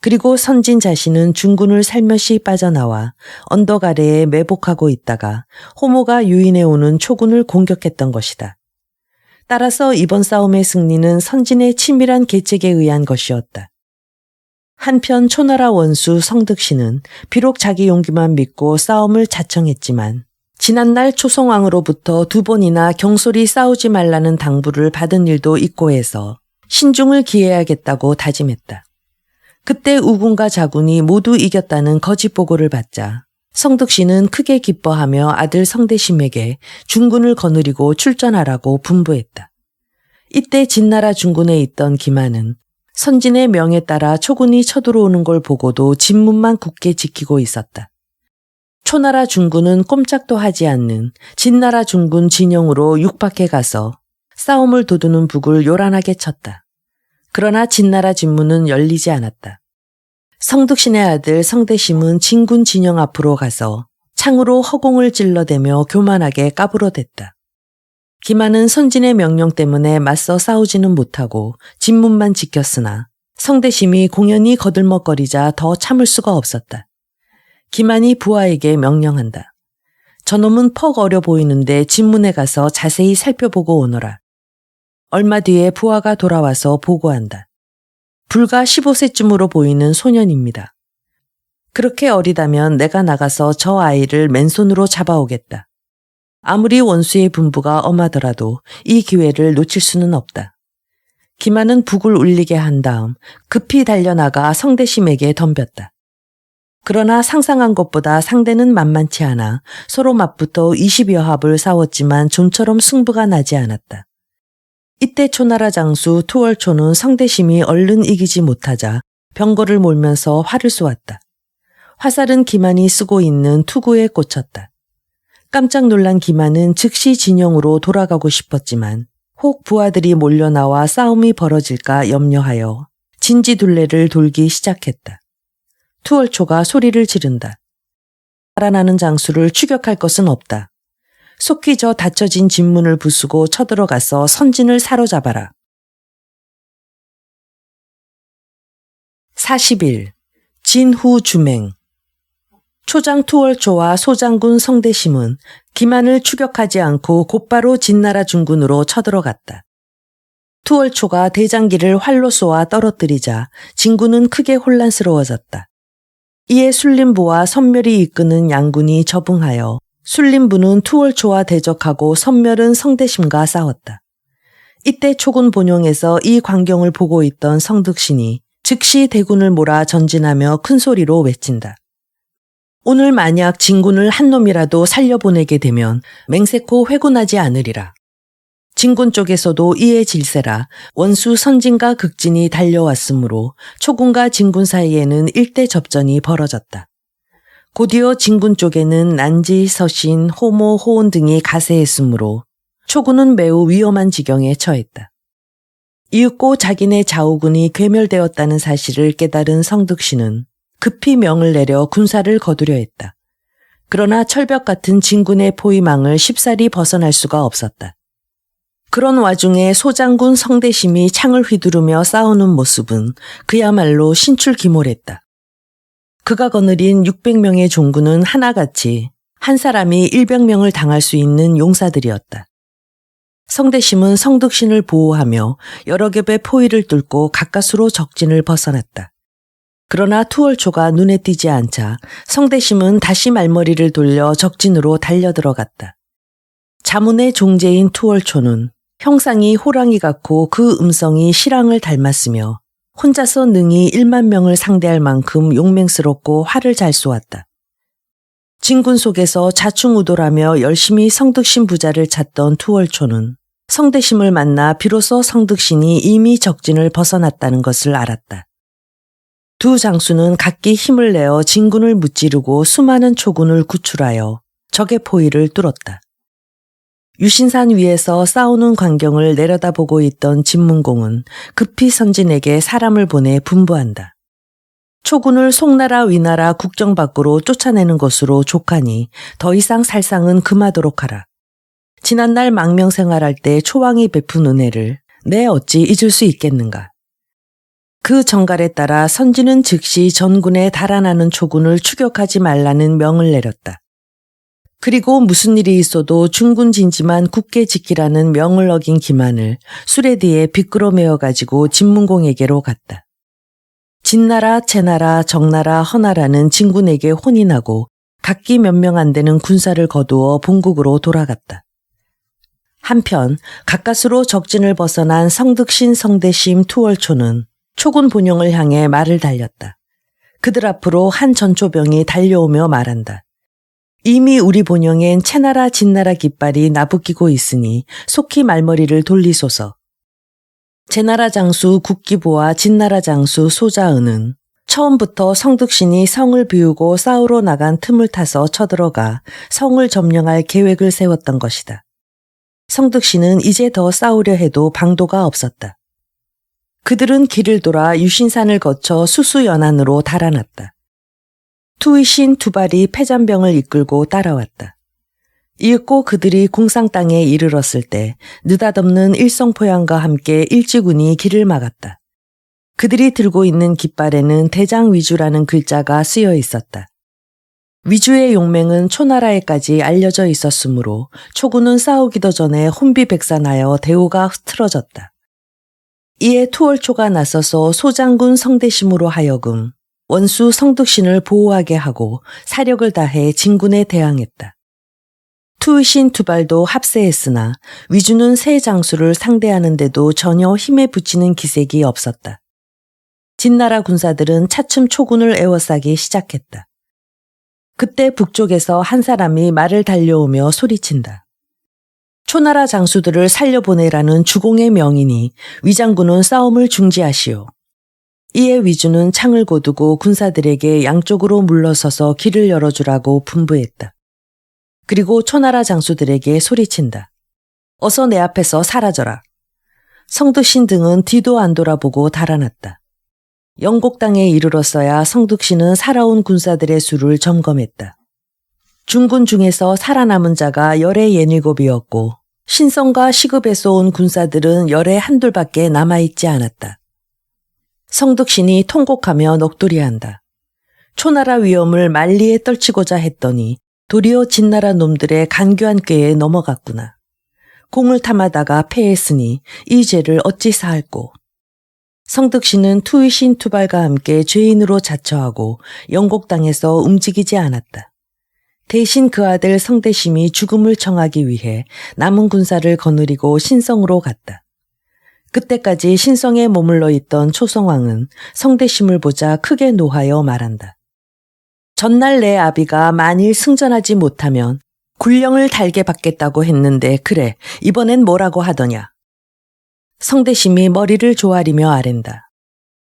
그리고 선진 자신은 중군을 살며시 빠져나와 언덕 아래에 매복하고 있다가 호모가 유인해 오는 초군을 공격했던 것이다. 따라서 이번 싸움의 승리는 선진의 치밀한 계책에 의한 것이었다. 한편 초나라 원수 성득씨는 비록 자기 용기만 믿고 싸움을 자청했지만 지난날 초성왕으로부터 2번이나 경솔히 싸우지 말라는 당부를 받은 일도 있고 해서 신중을 기해야겠다고 다짐했다. 그때 우군과 자군이 모두 이겼다는 거짓 보고를 받자 성득씨는 크게 기뻐하며 아들 성대심에게 중군을 거느리고 출전하라고 분부했다. 이때 진나라 중군에 있던 기만은 선진의 명에 따라 초군이 쳐들어오는 걸 보고도 진문만 굳게 지키고 있었다. 초나라 중군은 꼼짝도 하지 않는 진나라 중군 진영으로 육박해 가서 싸움을 도두는 북을 요란하게 쳤다. 그러나 진나라 진문은 열리지 않았다. 성득신의 아들 성대심은 진군 진영 앞으로 가서 창으로 허공을 찔러대며 교만하게 까불어댔다. 기만은 선진의 명령 때문에 맞서 싸우지는 못하고 진문만 지켰으나 성대심이 공연히 거들먹거리자 더 참을 수가 없었다. 기만이 부하에게 명령한다. 저놈은 퍽 어려 보이는데 진문에 가서 자세히 살펴보고 오너라. 얼마 뒤에 부하가 돌아와서 보고한다. 불과 15세쯤으로 보이는 소년입니다. 그렇게 어리다면 내가 나가서 저 아이를 맨손으로 잡아오겠다. 아무리 원수의 분부가 엄하더라도 이 기회를 놓칠 수는 없다. 기만은 북을 울리게 한 다음 급히 달려나가 성대심에게 덤볐다. 그러나 상상한 것보다 상대는 만만치 않아 서로 맞붙어 20여 합을 싸웠지만 좀처럼 승부가 나지 않았다. 이때 초나라 장수 투월초는 성대심이 얼른 이기지 못하자 병거를 몰면서 활을 쏘았다. 화살은 기만이 쓰고 있는 투구에 꽂혔다. 깜짝 놀란 기만은 즉시 진영으로 돌아가고 싶었지만 혹 부하들이 몰려나와 싸움이 벌어질까 염려하여 진지둘레를 돌기 시작했다. 투월초가 소리를 지른다. 살아나는 장수를 추격할 것은 없다. 속히 저 닫혀진 진문을 부수고 쳐들어가서 선진을 사로잡아라. 40일 진후 주맹. 초장 투월초와 소장군 성대심은 기만을 추격하지 않고 곧바로 진나라 중군으로 쳐들어갔다. 투월초가 대장기를 활로 쏘아 떨어뜨리자 진군은 크게 혼란스러워졌다. 이에 순림부와 선멸이 이끄는 양군이 접응하여 순림부는 투월초와 대적하고 선멸은 성대심과 싸웠다. 이때 초군 본용에서 이 광경을 보고 있던 성득신이 즉시 대군을 몰아 전진하며 큰 소리로 외친다. 오늘 만약 진군을 한 놈이라도 살려보내게 되면 맹세코 회군하지 않으리라. 진군 쪽에서도 이에 질세라 원수 선진과 극진이 달려왔으므로 초군과 진군 사이에는 일대 접전이 벌어졌다. 곧이어 진군 쪽에는 난지, 서신, 호모, 호온 등이 가세했으므로 초군은 매우 위험한 지경에 처했다. 이윽고 자기네 좌우군이 괴멸되었다는 사실을 깨달은 성득신은 급히 명을 내려 군사를 거두려 했다. 그러나 철벽 같은 진군의 포위망을 쉽사리 벗어날 수가 없었다. 그런 와중에 소장군 성대심이 창을 휘두르며 싸우는 모습은 그야말로 신출기몰했다. 그가 거느린 600명의 종군은 하나같이 한 사람이 100명을 당할 수 있는 용사들이었다. 성대심은 성득신을 보호하며 여러 겹의 포위를 뚫고 가까스로 적진을 벗어났다. 그러나 투월초가 눈에 띄지 않자 성대심은 다시 말머리를 돌려 적진으로 달려들어갔다. 자문의 종제인 투월초는 형상이 호랑이 같고 그 음성이 실황을 닮았으며 혼자서 능히 1만 명을 상대할 만큼 용맹스럽고 활을 잘 쏘았다. 진군 속에서 자충우돌하며 열심히 성득신 부자를 찾던 투월초는 성대심을 만나 비로소 성득신이 이미 적진을 벗어났다는 것을 알았다. 두 장수는 각기 힘을 내어 진군을 무찌르고 수많은 초군을 구출하여 적의 포위를 뚫었다. 유신산 위에서 싸우는 광경을 내려다보고 있던 진문공은 급히 선진에게 사람을 보내 분부한다. 초군을 송나라 위나라 국정 밖으로 쫓아내는 것으로 족하니 더 이상 살상은 금하도록 하라. 지난날 망명생활할 때 초왕이 베푼 은혜를 내 어찌 잊을 수 있겠는가. 그 정갈에 따라 선지는 즉시 전군에 달아나는 초군을 추격하지 말라는 명을 내렸다. 그리고 무슨 일이 있어도 중군 진지만 굳게 지키라는 명을 어긴 기만을 수레뒤에 비끌어 메어가지고 진문공에게로 갔다. 진나라, 채나라, 정나라, 허나라는 진군에게 혼인하고 각기 몇 명 안 되는 군사를 거두어 본국으로 돌아갔다. 한편 가까스로 적진을 벗어난 성득신, 성대심, 투월초는 초군 본영을 향해 말을 달렸다. 그들 앞으로 한 전초병이 달려오며 말한다. 이미 우리 본영엔 채나라, 진나라 깃발이 나부끼고 있으니 속히 말머리를 돌리소서. 채나라 장수 국기보와 진나라 장수 소자은은 처음부터 성득신이 성을 비우고 싸우러 나간 틈을 타서 쳐들어가 성을 점령할 계획을 세웠던 것이다. 성득신은 이제 더 싸우려 해도 방도가 없었다. 그들은 길을 돌아 유신산을 거쳐 수수연안으로 달아났다. 투이신 두발이 패잔병을 이끌고 따라왔다. 이윽고 그들이 공상 땅에 이르렀을 때 느닷없는 일성포양과 함께 일지군이 길을 막았다. 그들이 들고 있는 깃발에는 대장 위주라는 글자가 쓰여 있었다. 위주의 용맹은 초나라에까지 알려져 있었으므로 초군은 싸우기도 전에 혼비백산하여 대오가 흐트러졌다. 이에 투월초가 나서서 소장군 성대심으로 하여금 원수 성득신을 보호하게 하고 사력을 다해 진군에 대항했다. 투신 두발도 합세했으나 위주는 세 장수를 상대하는데도 전혀 힘에 붙이는 기색이 없었다. 진나라 군사들은 차츰 초군을 에워싸기 시작했다. 그때 북쪽에서 한 사람이 말을 달려오며 소리친다. 초나라 장수들을 살려보내라는 주공의 명이니 위장군은 싸움을 중지하시오. 이에 위주는 창을 고두고 군사들에게 양쪽으로 물러서서 길을 열어주라고 분부했다. 그리고 초나라 장수들에게 소리친다. 어서 내 앞에서 사라져라. 성득신 등은 뒤도 안 돌아보고 달아났다. 영곡 땅에 이르렀어야 성득신은 살아온 군사들의 수를 점검했다. 중군 중에서 살아남은 자가 열의 17이었고 신성과 시급에서 온 군사들은 열의 한둘밖에 남아있지 않았다. 성득신이 통곡하며 넋두리한다. 초나라 위엄을 만리에 떨치고자 했더니 도리어 진나라 놈들의 간교한 꾀에 넘어갔구나. 공을 탐하다가 패했으니 이 죄를 어찌 사할꼬. 성득신은 투이신 투발과 함께 죄인으로 자처하고 영곡 땅에서 움직이지 않았다. 대신 그 아들 성대심이 죽음을 청하기 위해 남은 군사를 거느리고 신성으로 갔다. 그때까지 신성에 머물러 있던 초성왕은 성대심을 보자 크게 노하여 말한다. 전날 내 아비가 만일 승전하지 못하면 굴령을 달게 받겠다고 했는데 그래 이번엔 뭐라고 하더냐. 성대심이 머리를 조아리며 아랜다.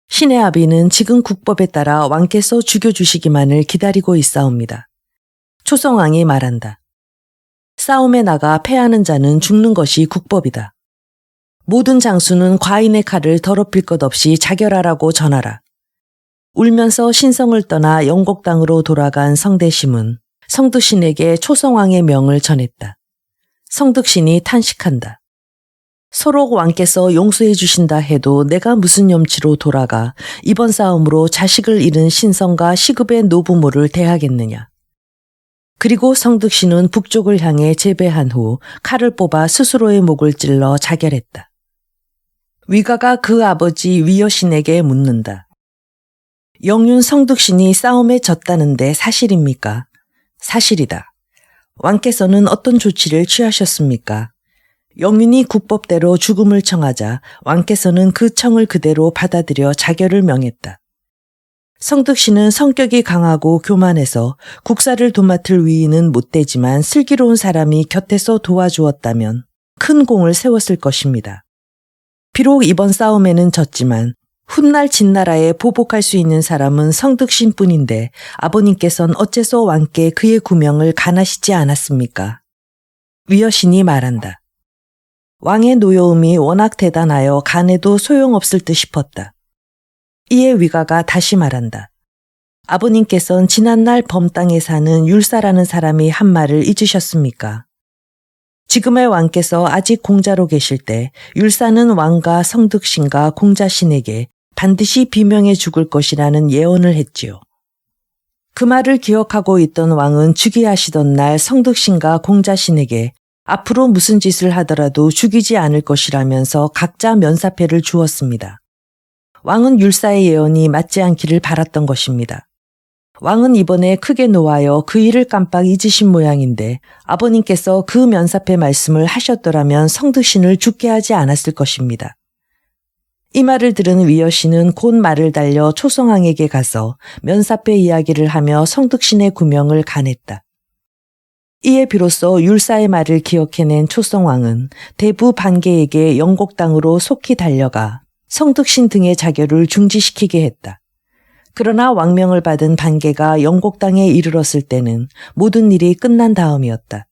신의 아비는 지금 국법에 따라 왕께서 죽여주시기만을 기다리고 있사옵니다. 초성왕이 말한다. 싸움에 나가 패하는 자는 죽는 것이 국법이다. 모든 장수는 과인의 칼을 더럽힐 것 없이 자결하라고 전하라. 울면서 신성을 떠나 영곡 땅으로 돌아간 성대심은 성득신에게 초성왕의 명을 전했다. 성득신이 탄식한다. 소록 왕께서 용서해 주신다 해도 내가 무슨 염치로 돌아가 이번 싸움으로 자식을 잃은 신성과 시급의 노부모를 대하겠느냐. 그리고 성득신은 북쪽을 향해 재배한 후 칼을 뽑아 스스로의 목을 찔러 자결했다. 위가가 그 아버지 위여신에게 묻는다. 영윤 성득신이 싸움에 졌다는데 사실입니까? 사실이다. 왕께서는 어떤 조치를 취하셨습니까? 영윤이 국법대로 죽음을 청하자 왕께서는 그 청을 그대로 받아들여 자결을 명했다. 성득신은 성격이 강하고 교만해서 국사를 도맡을 위인은 못되지만 슬기로운 사람이 곁에서 도와주었다면 큰 공을 세웠을 것입니다. 비록 이번 싸움에는 졌지만 훗날 진나라에 보복할 수 있는 사람은 성득신뿐인데 아버님께서는 어째서 왕께 그의 구명을 간하시지 않았습니까? 위여신이 말한다. 왕의 노여움이 워낙 대단하여 간해도 소용없을 듯 싶었다. 이에 위가가 다시 말한다. 아버님께서는 지난날 범땅에 사는 율사라는 사람이 한 말을 잊으셨습니까? 지금의 왕께서 아직 공자로 계실 때 율사는 왕과 성득신과 공자신에게 반드시 비명에 죽을 것이라는 예언을 했지요. 그 말을 기억하고 있던 왕은 즉위하시던 날 성덕신과 공자신에게 앞으로 무슨 짓을 하더라도 죽이지 않을 것이라면서 각자 면사패를 주었습니다. 왕은 율사의 예언이 맞지 않기를 바랐던 것입니다. 왕은 이번에 크게 노하여 그 일을 깜빡 잊으신 모양인데 아버님께서 그 면사패 말씀을 하셨더라면 성덕신을 죽게 하지 않았을 것입니다. 이 말을 들은 위여신은 곧 말을 달려 초성왕에게 가서 면사패 이야기를 하며 성덕신의 구명을 간했다. 이에 비로소 율사의 말을 기억해낸 초성왕은 대부 반계에게 영곡 땅으로 속히 달려가 성덕신 등의 자결을 중지시키게 했다. 그러나 왕명을 받은 반계가 영곡 땅에 이르렀을 때는 모든 일이 끝난 다음이었다.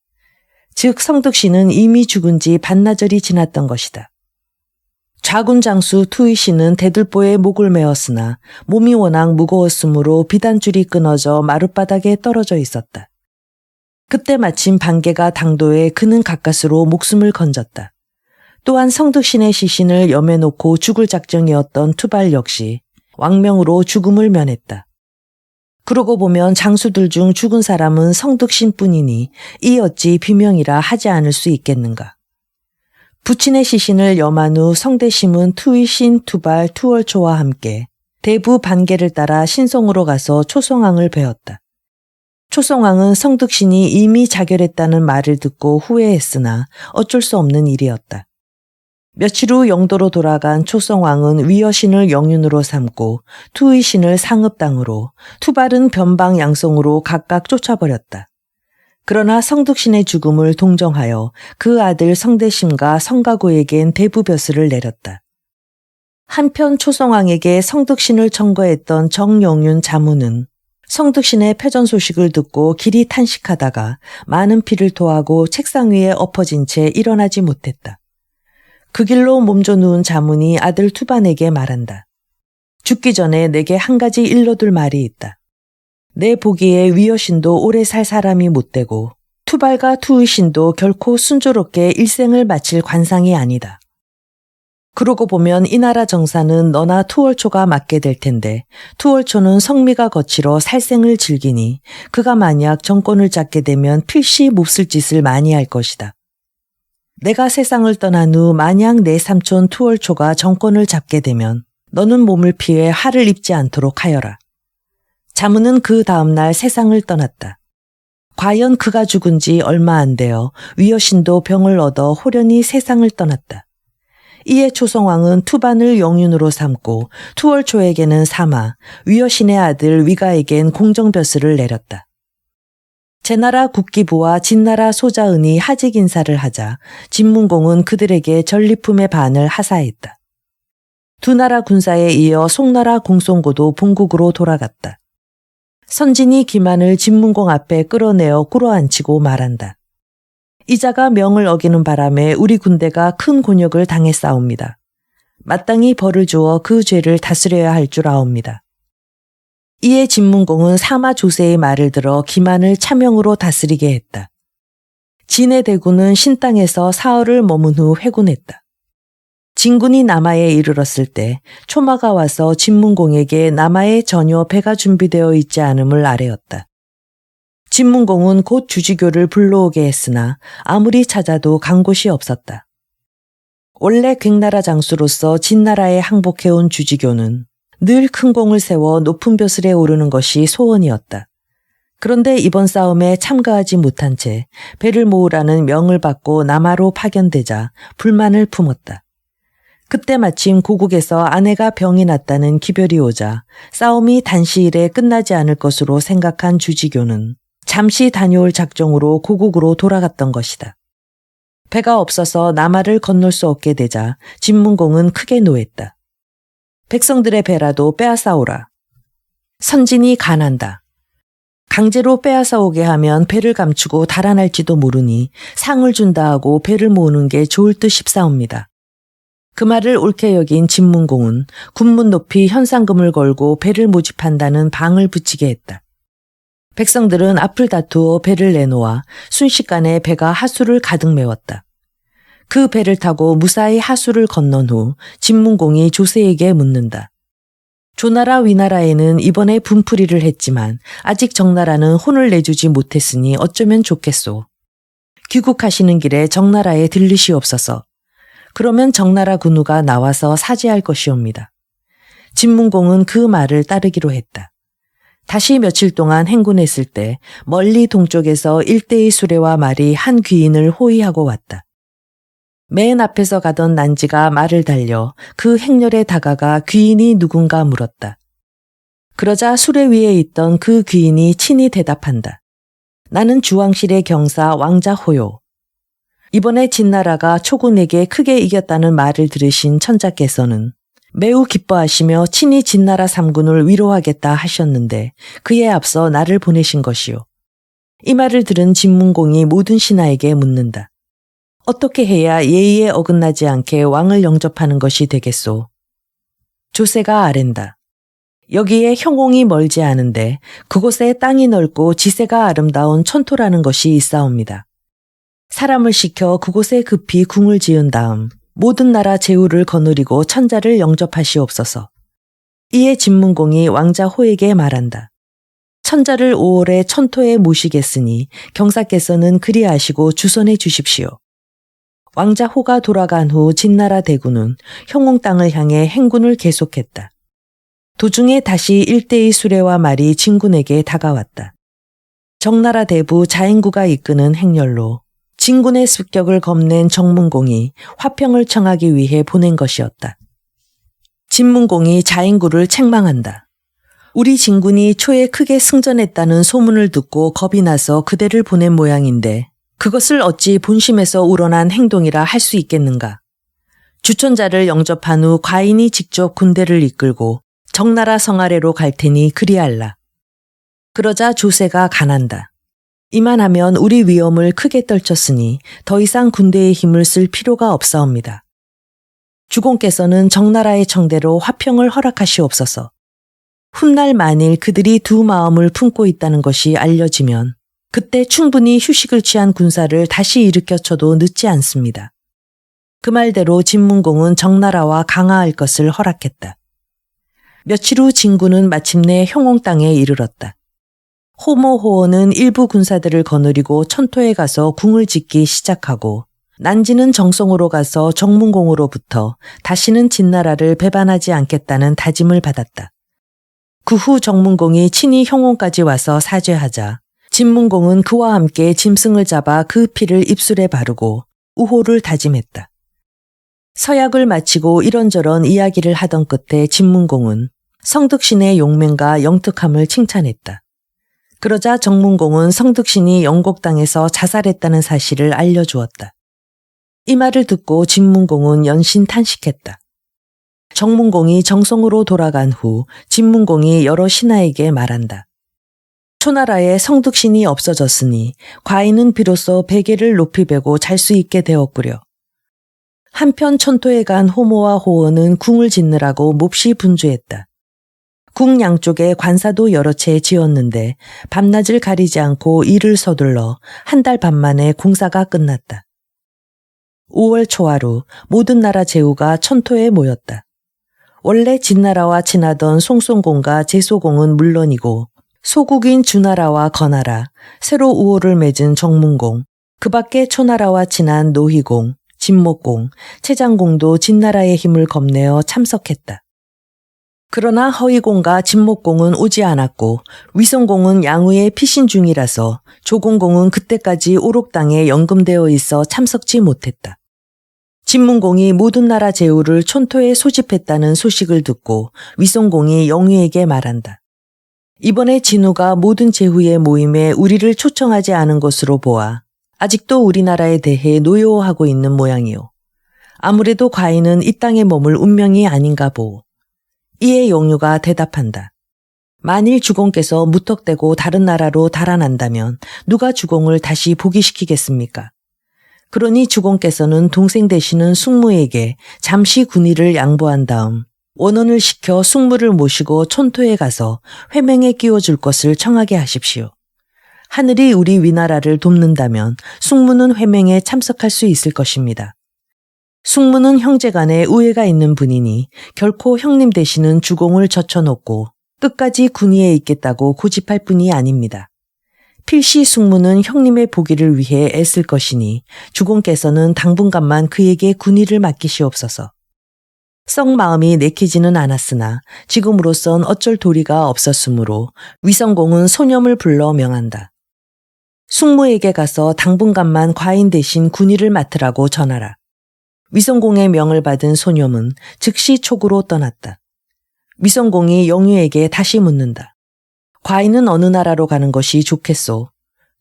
즉 성덕신은 이미 죽은 지 반나절이 지났던 것이다. 좌군장수 투이씨는 대들보에 목을 메었으나 몸이 워낙 무거웠으므로 비단줄이 끊어져 마룻바닥에 떨어져 있었다. 그때 마침 반계가 당도해 그는 가까스로 목숨을 건졌다. 또한 성덕신의 시신을 염해 놓고 죽을 작정이었던 투발 역시 왕명으로 죽음을 면했다. 그러고 보면 장수들 중 죽은 사람은 성덕신뿐이니 이 어찌 비명이라 하지 않을 수 있겠는가. 부친의 시신을 염한 후 성대심은 투이신, 투발, 투월초와 함께 대부 반계를 따라 신성으로 가서 초성왕을 뵈었다. 초성왕은 성덕신이 이미 자결했다는 말을 듣고 후회했으나 어쩔 수 없는 일이었다. 며칠 후 영도로 돌아간 초성왕은 위여신을 영윤으로 삼고 투의신을 상읍당으로, 투발은 변방 양성으로 각각 쫓아버렸다. 그러나 성덕신의 죽음을 동정하여 그 아들 성대심과 성가구에겐 대부벼슬을 내렸다. 한편 초성왕에게 성덕신을 청거했던 정영윤 자문은 성덕신의 패전 소식을 듣고 길이 탄식하다가 많은 피를 토하고 책상 위에 엎어진 채 일어나지 못했다. 그 길로 몸져 누운 자문이 아들 투반에게 말한다. 죽기 전에 내게 한 가지 일러둘 말이 있다. 내 보기에 위여신도 오래 살 사람이 못 되고 투발과 투의신도 결코 순조롭게 일생을 마칠 관상이 아니다. 그러고 보면 이 나라 정사는 너나 투월초가 맡게 될 텐데 투월초는 성미가 거칠어 살생을 즐기니 그가 만약 정권을 잡게 되면 필시 몹쓸 짓을 많이 할 것이다. 내가 세상을 떠난 후 만약 내 삼촌 투월초가 정권을 잡게 되면 너는 몸을 피해 화를 입지 않도록 하여라. 자문은 그 다음날 세상을 떠났다. 과연 그가 죽은 지 얼마 안 되어 위여신도 병을 얻어 호련히 세상을 떠났다. 이에 초성왕은 투반을 영윤으로 삼고 투월초에게는 사마, 위여신의 아들 위가에겐 공정벼슬을 내렸다. 제나라 국기부와 진나라 소자은이 하직 인사를 하자 진문공은 그들에게 전리품의 반을 하사했다. 두 나라 군사에 이어 송나라 공송고도 본국으로 돌아갔다. 선진이 기만을 진문공 앞에 끌어내어 꿇어앉히고 말한다. 이자가 명을 어기는 바람에 우리 군대가 큰 곤욕을 당했사옵니다. 마땅히 벌을 주어 그 죄를 다스려야 할 줄 아옵니다. 이에 진문공은 사마 조세의 말을 들어 기만을 차명으로 다스리게 했다. 진의 대군은 신땅에서 사흘을 머문 후 회군했다. 진군이 남하에 이르렀을 때 초마가 와서 진문공에게 남하에 전혀 배가 준비되어 있지 않음을 아뢰었다. 진문공은 곧 주지교를 불러오게 했으나 아무리 찾아도 간 곳이 없었다. 원래 객나라 장수로서 진나라에 항복해온 주지교는 늘 큰 공을 세워 높은 벼슬에 오르는 것이 소원이었다. 그런데 이번 싸움에 참가하지 못한 채 배를 모으라는 명을 받고 남하로 파견되자 불만을 품었다. 그때 마침 고국에서 아내가 병이 났다는 기별이 오자 싸움이 단시일에 끝나지 않을 것으로 생각한 주지교는 잠시 다녀올 작정으로 고국으로 돌아갔던 것이다. 배가 없어서 남하를 건널 수 없게 되자 진문공은 크게 노했다. 백성들의 배라도 빼앗아오라. 선진이 간한다. 강제로 빼앗아오게 하면 배를 감추고 달아날지도 모르니 상을 준다 하고 배를 모으는 게 좋을 듯 싶사옵니다. 그 말을 옳게 여긴 진문공은 군문 높이 현상금을 걸고 배를 모집한다는 방을 붙이게 했다. 백성들은 앞을 다투어 배를 내놓아 순식간에 배가 하수를 가득 메웠다. 그 배를 타고 무사히 하수를 건넌 후 진문공이 조세에게 묻는다. 조나라 위나라에는 이번에 분풀이를 했지만 아직 정나라는 혼을 내주지 못했으니 어쩌면 좋겠소. 귀국하시는 길에 정나라에 들르시옵소서. 그러면 정나라 군우가 나와서 사죄할 것이옵니다. 진문공은 그 말을 따르기로 했다. 다시 며칠 동안 행군했을 때 멀리 동쪽에서 일대의 수레와 말이 한 귀인을 호위하고 왔다. 맨 앞에서 가던 난지가 말을 달려 그 행렬에 다가가 귀인이 누군가 물었다. 그러자 수레 위에 있던 그 귀인이 친히 대답한다. 나는 주왕실의 경사 왕자호요. 이번에 진나라가 초군에게 크게 이겼다는 말을 들으신 천자께서는 매우 기뻐하시며 친히 진나라 3군을 위로하겠다 하셨는데 그에 앞서 나를 보내신 것이요. 이 말을 들은 진문공이 모든 신하에게 묻는다. 어떻게 해야 예의에 어긋나지 않게 왕을 영접하는 것이 되겠소? 조세가 아랜다. 여기에 형옹이 멀지 않은데 그곳에 땅이 넓고 지세가 아름다운 천토라는 것이 있사옵니다. 사람을 시켜 그곳에 급히 궁을 지은 다음 모든 나라 제후를 거느리고 천자를 영접하시옵소서. 이에 진문공이 왕자 호에게 말한다. 천자를 5월에 천토에 모시겠으니 경사께서는 그리하시고 주선해 주십시오. 왕자 호가 돌아간 후 진나라 대군은 형옹 땅을 향해 행군을 계속했다. 도중에 다시 일대의 수레와 말이 진군에게 다가왔다. 정나라 대부 자행구가 이끄는 행렬로 진군의 습격을 겁낸 정문공이 화평을 청하기 위해 보낸 것이었다. 진문공이 자행구를 책망한다. 우리 진군이 초에 크게 승전했다는 소문을 듣고 겁이 나서 그대를 보낸 모양인데 그것을 어찌 본심에서 우러난 행동이라 할 수 있겠는가. 주천자를 영접한 후 과인이 직접 군대를 이끌고 정나라 성 아래로 갈 테니 그리할라. 그러자 조세가 간한다. 이만하면 우리 위엄을 크게 떨쳤으니 더 이상 군대의 힘을 쓸 필요가 없사옵니다. 주공께서는 정나라의 청대로 화평을 허락하시옵소서. 훗날 만일 그들이 두 마음을 품고 있다는 것이 알려지면 그때 충분히 휴식을 취한 군사를 다시 일으켜 쳐도 늦지 않습니다. 그 말대로 진문공은 정나라와 강화할 것을 허락했다. 며칠 후 진군은 마침내 형옹 땅에 이르렀다. 호모호어는 일부 군사들을 거느리고 천토에 가서 궁을 짓기 시작하고 난지는 정성으로 가서 정문공으로부터 다시는 진나라를 배반하지 않겠다는 다짐을 받았다. 그 후 정문공이 친히 형옹까지 와서 사죄하자 진문공은 그와 함께 짐승을 잡아 그 피를 입술에 바르고 우호를 다짐했다. 서약을 마치고 이런저런 이야기를 하던 끝에 진문공은 성득신의 용맹과 영특함을 칭찬했다. 그러자 정문공은 성득신이 영곡 땅에서 자살했다는 사실을 알려주었다. 이 말을 듣고 진문공은 연신 탄식했다. 정문공이 정성으로 돌아간 후 진문공이 여러 신하에게 말한다. 초나라에 성득신이 없어졌으니 과인은 비로소 베개를 높이 베고 잘 수 있게 되었구려. 한편 천토에 간 호모와 호어는 궁을 짓느라고 몹시 분주했다. 궁 양쪽에 관사도 여러 채 지었는데 밤낮을 가리지 않고 일을 서둘러 한 달 반 만에 공사가 끝났다. 5월 초하루 모든 나라 제후가 천토에 모였다. 원래 진나라와 친하던 송송공과 제소공은 물론이고 소국인 주나라와 거나라, 새로 우호를 맺은 정문공, 그 밖에 초나라와 친한 노희공, 진목공, 채장공도 진나라의 힘을 겁내어 참석했다. 그러나 허희공과 진목공은 오지 않았고 위성공은 양우에 피신 중이라서 조공공은 그때까지 오록당에 연금되어 있어 참석지 못했다. 진문공이 모든 나라 제후를 촌토에 소집했다는 소식을 듣고 위성공이 영유에게 말한다. 이번에 진우가 모든 제후의 모임에 우리를 초청하지 않은 것으로 보아 아직도 우리나라에 대해 노여워하고 있는 모양이요. 아무래도 과인은 이 땅에 머물 운명이 아닌가 보오. 이에 영유가 대답한다. 만일 주공께서 무턱대고 다른 나라로 달아난다면 누가 주공을 다시 복위시키겠습니까? 그러니 주공께서는 동생 되시는 숙무에게 잠시 군의를 양보한 다음 원원을 시켜 숙무를 모시고 촌토에 가서 회맹에 끼워줄 것을 청하게 하십시오. 하늘이 우리 위나라를 돕는다면 숙무는 회맹에 참석할 수 있을 것입니다. 숙무는 형제간에 우애가 있는 분이니 결코 형님 되시는 주공을 젖혀놓고 끝까지 군위에 있겠다고 고집할 뿐이 아닙니다. 필시 숙무는 형님의 보기를 위해 애쓸 것이니 주공께서는 당분간만 그에게 군위를 맡기시옵소서. 썩 마음이 내키지는 않았으나 지금으로선 어쩔 도리가 없었으므로 위성공은 소념을 불러 명한다. 숙무에게 가서 당분간만 과인 대신 군위를 맡으라고 전하라. 위성공의 명을 받은 소념은 즉시 촉으로 떠났다. 위성공이 영유에게 다시 묻는다. 과인은 어느 나라로 가는 것이 좋겠소?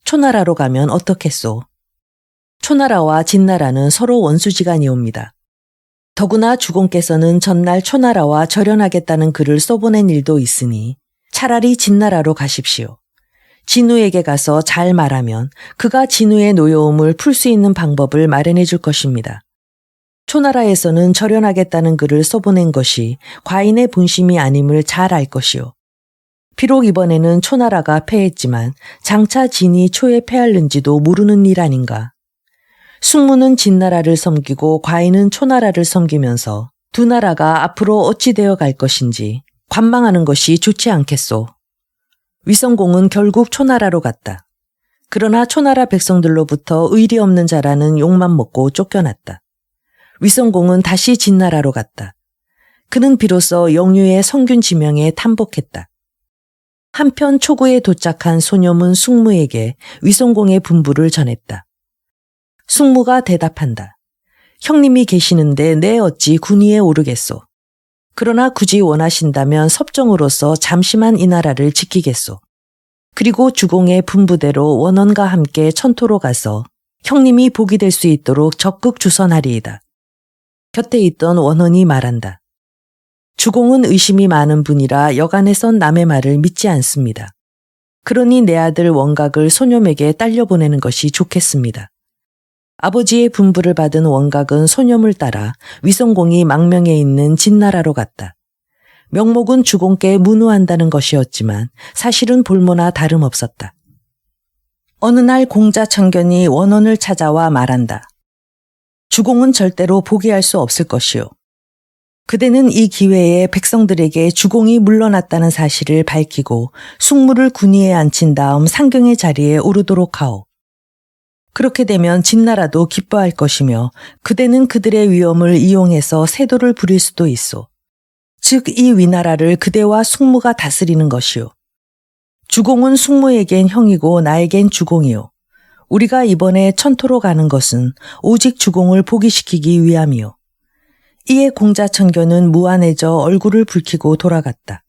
초나라로 가면 어떻겠소? 초나라와 진나라는 서로 원수지간이옵니다. 더구나 주공께서는 전날 초나라와 절연하겠다는 글을 써보낸 일도 있으니 차라리 진나라로 가십시오. 진우에게 가서 잘 말하면 그가 진우의 노여움을 풀 수 있는 방법을 마련해 줄 것입니다. 초나라에서는 절연하겠다는 글을 써보낸 것이 과인의 본심이 아님을 잘 알 것이요. 비록 이번에는 초나라가 패했지만 장차 진이 초에 패할는지도 모르는 일 아닌가. 숙무는 진나라를 섬기고 과인은 초나라를 섬기면서 두 나라가 앞으로 어찌 되어 갈 것인지 관망하는 것이 좋지 않겠소. 위성공은 결국 초나라로 갔다. 그러나 초나라 백성들로부터 의리 없는 자라는 욕만 먹고 쫓겨났다. 위성공은 다시 진나라로 갔다. 그는 비로소 영유의 성균 지명에 탐복했다. 한편 초구에 도착한 소념은 숙무에게 위성공의 분부를 전했다. 숙무가 대답한다. 형님이 계시는데 내 어찌 군위에 오르겠소. 그러나 굳이 원하신다면 섭정으로서 잠시만 이 나라를 지키겠소. 그리고 주공의 분부대로 원원과 함께 천토로 가서 형님이 복이 될 수 있도록 적극 주선하리이다. 곁에 있던 원원이 말한다. 주공은 의심이 많은 분이라 여간에선 남의 말을 믿지 않습니다. 그러니 내 아들 원각을 소념에게 딸려보내는 것이 좋겠습니다. 아버지의 분부를 받은 원각은 소념을 따라 위성공이 망명에 있는 진나라로 갔다. 명목은 주공께 문우한다는 것이었지만 사실은 볼모나 다름없었다. 어느 날 공자청견이 원원을 찾아와 말한다. 주공은 절대로 포기할 수 없을 것이요. 그대는 이 기회에 백성들에게 주공이 물러났다는 사실을 밝히고 숙무를 군위에 앉힌 다음 상경의 자리에 오르도록 하오. 그렇게 되면 진나라도 기뻐할 것이며 그대는 그들의 위엄을 이용해서 세도를 부릴 수도 있소. 즉 이 위나라를 그대와 숙무가 다스리는 것이오. 주공은 숙무에겐 형이고 나에겐 주공이오. 우리가 이번에 천토로 가는 것은 오직 주공을 포기시키기 위함이오. 이에 공자청교는 무안해져 얼굴을 붉히고 돌아갔다.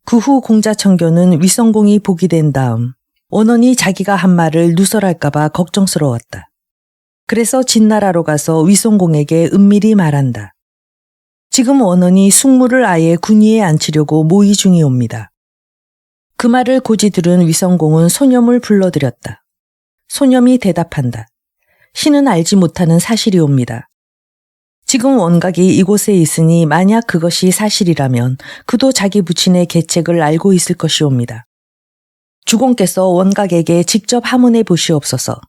그 후 공자청교는 위성공이 복이 된 다음 원원이 자기가 한 말을 누설할까봐 걱정스러웠다. 그래서 진나라로 가서 위성공에게 은밀히 말한다. 지금 원원이 숙무를 아예 군위에 앉히려고 모의 중이옵니다. 그 말을 고지 들은 위성공은 소념을 불러들였다. 소념이 대답한다. 신은 알지 못하는 사실이옵니다. 지금 원각이 이곳에 있으니 만약 그것이 사실이라면 그도 자기 부친의 계책을 알고 있을 것이옵니다. 주공께서 원각에게 직접 하문해 보시옵소서.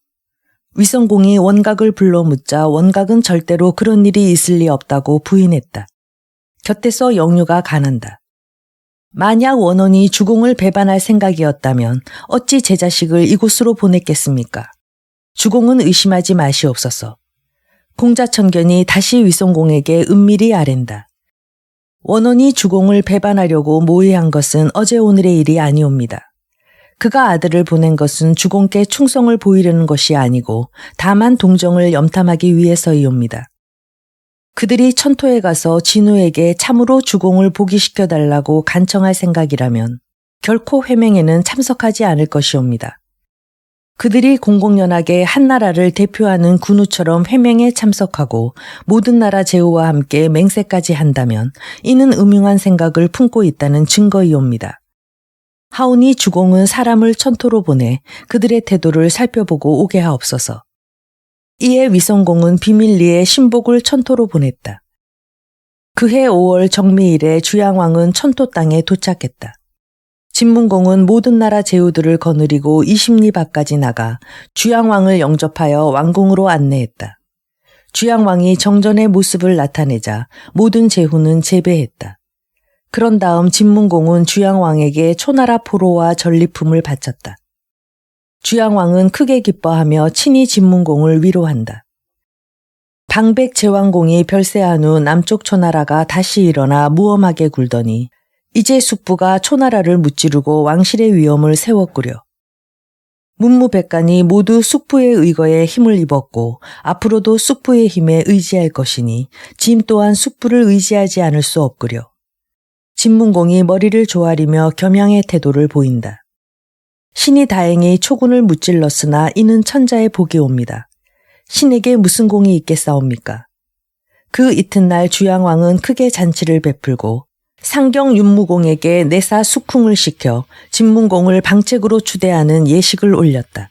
위성공이 원각을 불러 묻자 원각은 절대로 그런 일이 있을 리 없다고 부인했다. 곁에서 영유가 간한다. 만약 원원이 주공을 배반할 생각이었다면 어찌 제 자식을 이곳으로 보냈겠습니까? 주공은 의심하지 마시옵소서. 공자청견이 다시 위성공에게 은밀히 아랜다. 원원이 주공을 배반하려고 모의한 것은 어제 오늘의 일이 아니옵니다. 그가 아들을 보낸 것은 주공께 충성을 보이려는 것이 아니고 다만 동정을 염탐하기 위해서이옵니다. 그들이 천토에 가서 진우에게 참으로 주공을 복위시켜달라고 간청할 생각이라면 결코 회맹에는 참석하지 않을 것이옵니다. 그들이 공공연하게 한 나라를 대표하는 군우처럼 회맹에 참석하고 모든 나라 제후와 함께 맹세까지 한다면 이는 음흉한 생각을 품고 있다는 증거이옵니다. 하오니 주공은 사람을 천토로 보내 그들의 태도를 살펴보고 오게 하옵소서. 이에 위성공은 비밀리에 신복을 천토로 보냈다. 그해 5월 정미일에 주양왕은 천토 땅에 도착했다. 진문공은 모든 나라 제후들을 거느리고 20리 밖까지 나가 주양왕을 영접하여 왕궁으로 안내했다. 주양왕이 정전의 모습을 나타내자 모든 제후는 제배했다. 그런 다음 진문공은 주양왕에게 초나라 포로와 전리품을 바쳤다. 주양왕은 크게 기뻐하며 친히 진문공을 위로한다. 방백 제왕공이 별세한 후 남쪽 초나라가 다시 일어나 무엄하게 굴더니 이제 숙부가 초나라를 무찌르고 왕실의 위엄을 세웠구려. 문무백관이 모두 숙부의 의거에 힘을 입었고 앞으로도 숙부의 힘에 의지할 것이니 짐 또한 숙부를 의지하지 않을 수 없구려. 진문공이 머리를 조아리며 겸양의 태도를 보인다. 신이 다행히 초군을 무찔렀으나 이는 천자의 복이 옵니다. 신에게 무슨 공이 있겠사옵니까? 그 이튿날 주양왕은 크게 잔치를 베풀고 상경 윤무공에게 내사 숙궁을 시켜 진문공을 방책으로 추대하는 예식을 올렸다.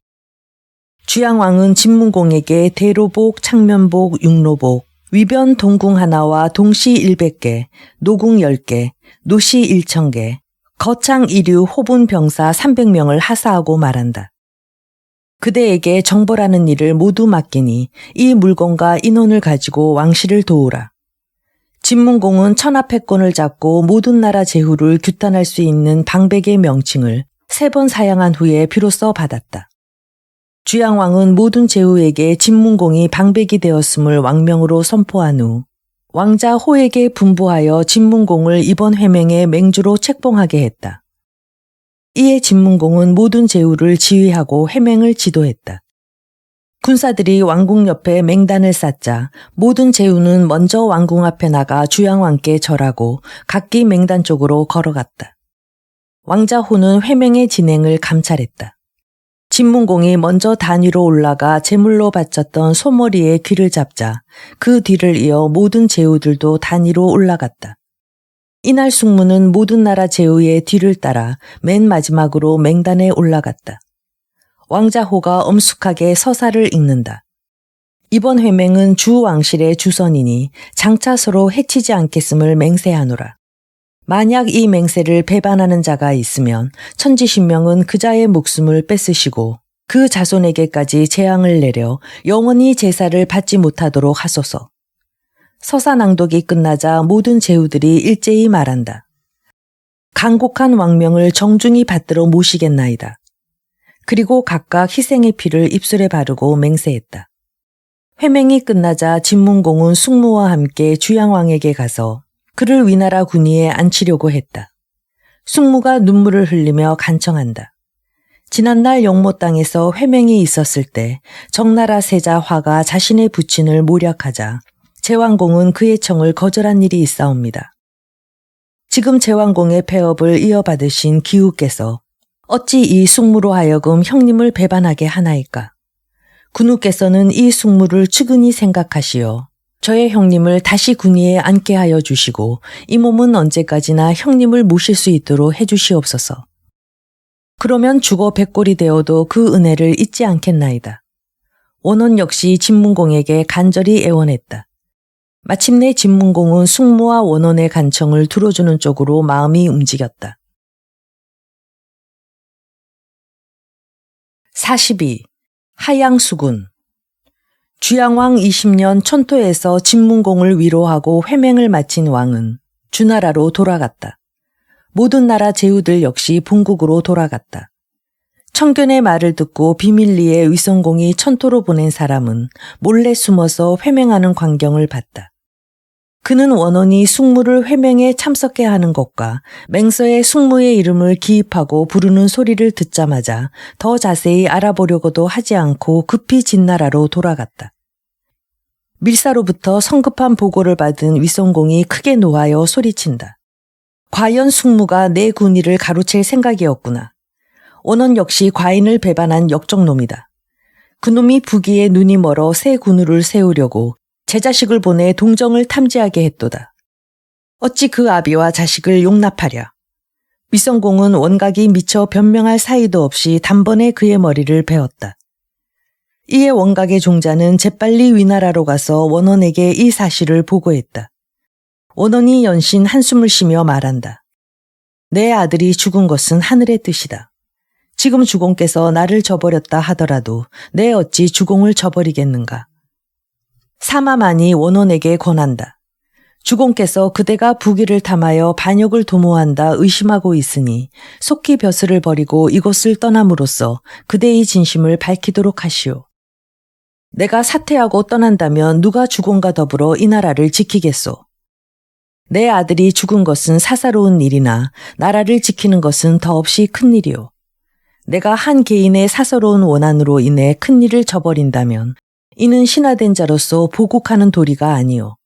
주양왕은 진문공에게 대로복, 창면복, 육로복, 위변 동궁 하나와 동시 100개, 노궁 10개, 노시 1000개, 거창 이류 호분 병사 300명을 하사하고 말한다. 그대에게 정벌하는 일을 모두 맡기니 이 물건과 인원을 가지고 왕실을 도우라. 진문공은 천하패권을 잡고 모든 나라 제후를 규탄할 수 있는 방백의 명칭을 3번 사양한 후에 비로소 받았다. 주양왕은 모든 제후에게 진문공이 방백이 되었음을 왕명으로 선포한 후 왕자 호에게 분부하여 진문공을 이번 회맹에 맹주로 책봉하게 했다. 이에 진문공은 모든 제후를 지휘하고 회맹을 지도했다. 군사들이 왕궁 옆에 맹단을 쌓자 모든 제후는 먼저 왕궁 앞에 나가 주양왕께 절하고 각기 맹단 쪽으로 걸어갔다. 왕자 호는 회맹의 진행을 감찰했다. 진문공이 먼저 단 위로 올라가 제물로 바쳤던 소머리에 귀를 잡자 그 뒤를 이어 모든 제후들도 단 위로 올라갔다. 이날 숙무는 모든 나라 제후의 뒤를 따라 맨 마지막으로 맹단에 올라갔다. 왕자호가 엄숙하게 서사를 읽는다. 이번 회맹은 주 왕실의 주선이니 장차 서로 해치지 않겠음을 맹세하노라. 만약 이 맹세를 배반하는 자가 있으면 천지신명은 그자의 목숨을 뺏으시고 그 자손에게까지 재앙을 내려 영원히 제사를 받지 못하도록 하소서. 서사 낭독이 끝나자 모든 제후들이 일제히 말한다. 간곡한 왕명을 정중히 받들어 모시겠나이다. 그리고 각각 희생의 피를 입술에 바르고 맹세했다. 회맹이 끝나자 진문공은 숙무와 함께 주양왕에게 가서 그를 위나라 군위에 앉히려고 했다. 숙무가 눈물을 흘리며 간청한다. 지난날 영모 땅에서 회맹이 있었을 때 정나라 세자 화가 자신의 부친을 모략하자 제왕공은 그의 청을 거절한 일이 있사옵니다. 지금 제왕공의 폐업을 이어받으신 기후께서 어찌 이 숙무로 하여금 형님을 배반하게 하나이까? 군우께서는 이 숙무를 측은히 생각하시어 저의 형님을 다시 군위에 앉게 하여 주시고 이 몸은 언제까지나 형님을 모실 수 있도록 해주시옵소서. 그러면 죽어 백골이 되어도 그 은혜를 잊지 않겠나이다. 원원 역시 진문공에게 간절히 애원했다. 마침내 진문공은 숙무와 원원의 간청을 들어주는 쪽으로 마음이 움직였다. 42. 하양수군. 주양왕 20년 천토에서 진문공을 위로하고 회맹을 마친 왕은 주나라로 돌아갔다. 모든 나라 제후들 역시 본국으로 돌아갔다. 청견의 말을 듣고 비밀리에 위성공이 천토로 보낸 사람은 몰래 숨어서 회맹하는 광경을 봤다. 그는 원원이 숙무를 회맹에 참석해 하는 것과 맹서에 숙무의 이름을 기입하고 부르는 소리를 듣자마자 더 자세히 알아보려고도 하지 않고 급히 진나라로 돌아갔다. 밀사로부터 성급한 보고를 받은 위성공이 크게 노하여 소리친다. 과연 숙무가 내 군의를 가로챌 생각이었구나. 원원 역시 과인을 배반한 역적놈이다. 그놈이 부귀에 눈이 멀어 새 군우를 세우려고 제 자식을 보내 동정을 탐지하게 했도다. 어찌 그 아비와 자식을 용납하랴. 위성공은 원각이 미처 변명할 사이도 없이 단번에 그의 머리를 베었다. 이에 원각의 종자는 재빨리 위나라로 가서 원원에게 이 사실을 보고했다. 원원이 연신 한숨을 쉬며 말한다. 내 아들이 죽은 것은 하늘의 뜻이다. 지금 주공께서 나를 저버렸다 하더라도 내 어찌 주공을 저버리겠는가. 사마만이 원원에게 권한다. 주공께서 그대가 부귀를 탐하여 반역을 도모한다 의심하고 있으니 속히 벼슬을 버리고 이곳을 떠남으로써 그대의 진심을 밝히도록 하시오. 내가 사퇴하고 떠난다면 누가 주공과 더불어 이 나라를 지키겠소. 내 아들이 죽은 것은 사사로운 일이나 나라를 지키는 것은 더없이 큰 일이오. 내가 한 개인의 사사로운 원한으로 인해 큰 일을 저버린다면 이는 신하된 자로서 보국하는 도리가 아니오.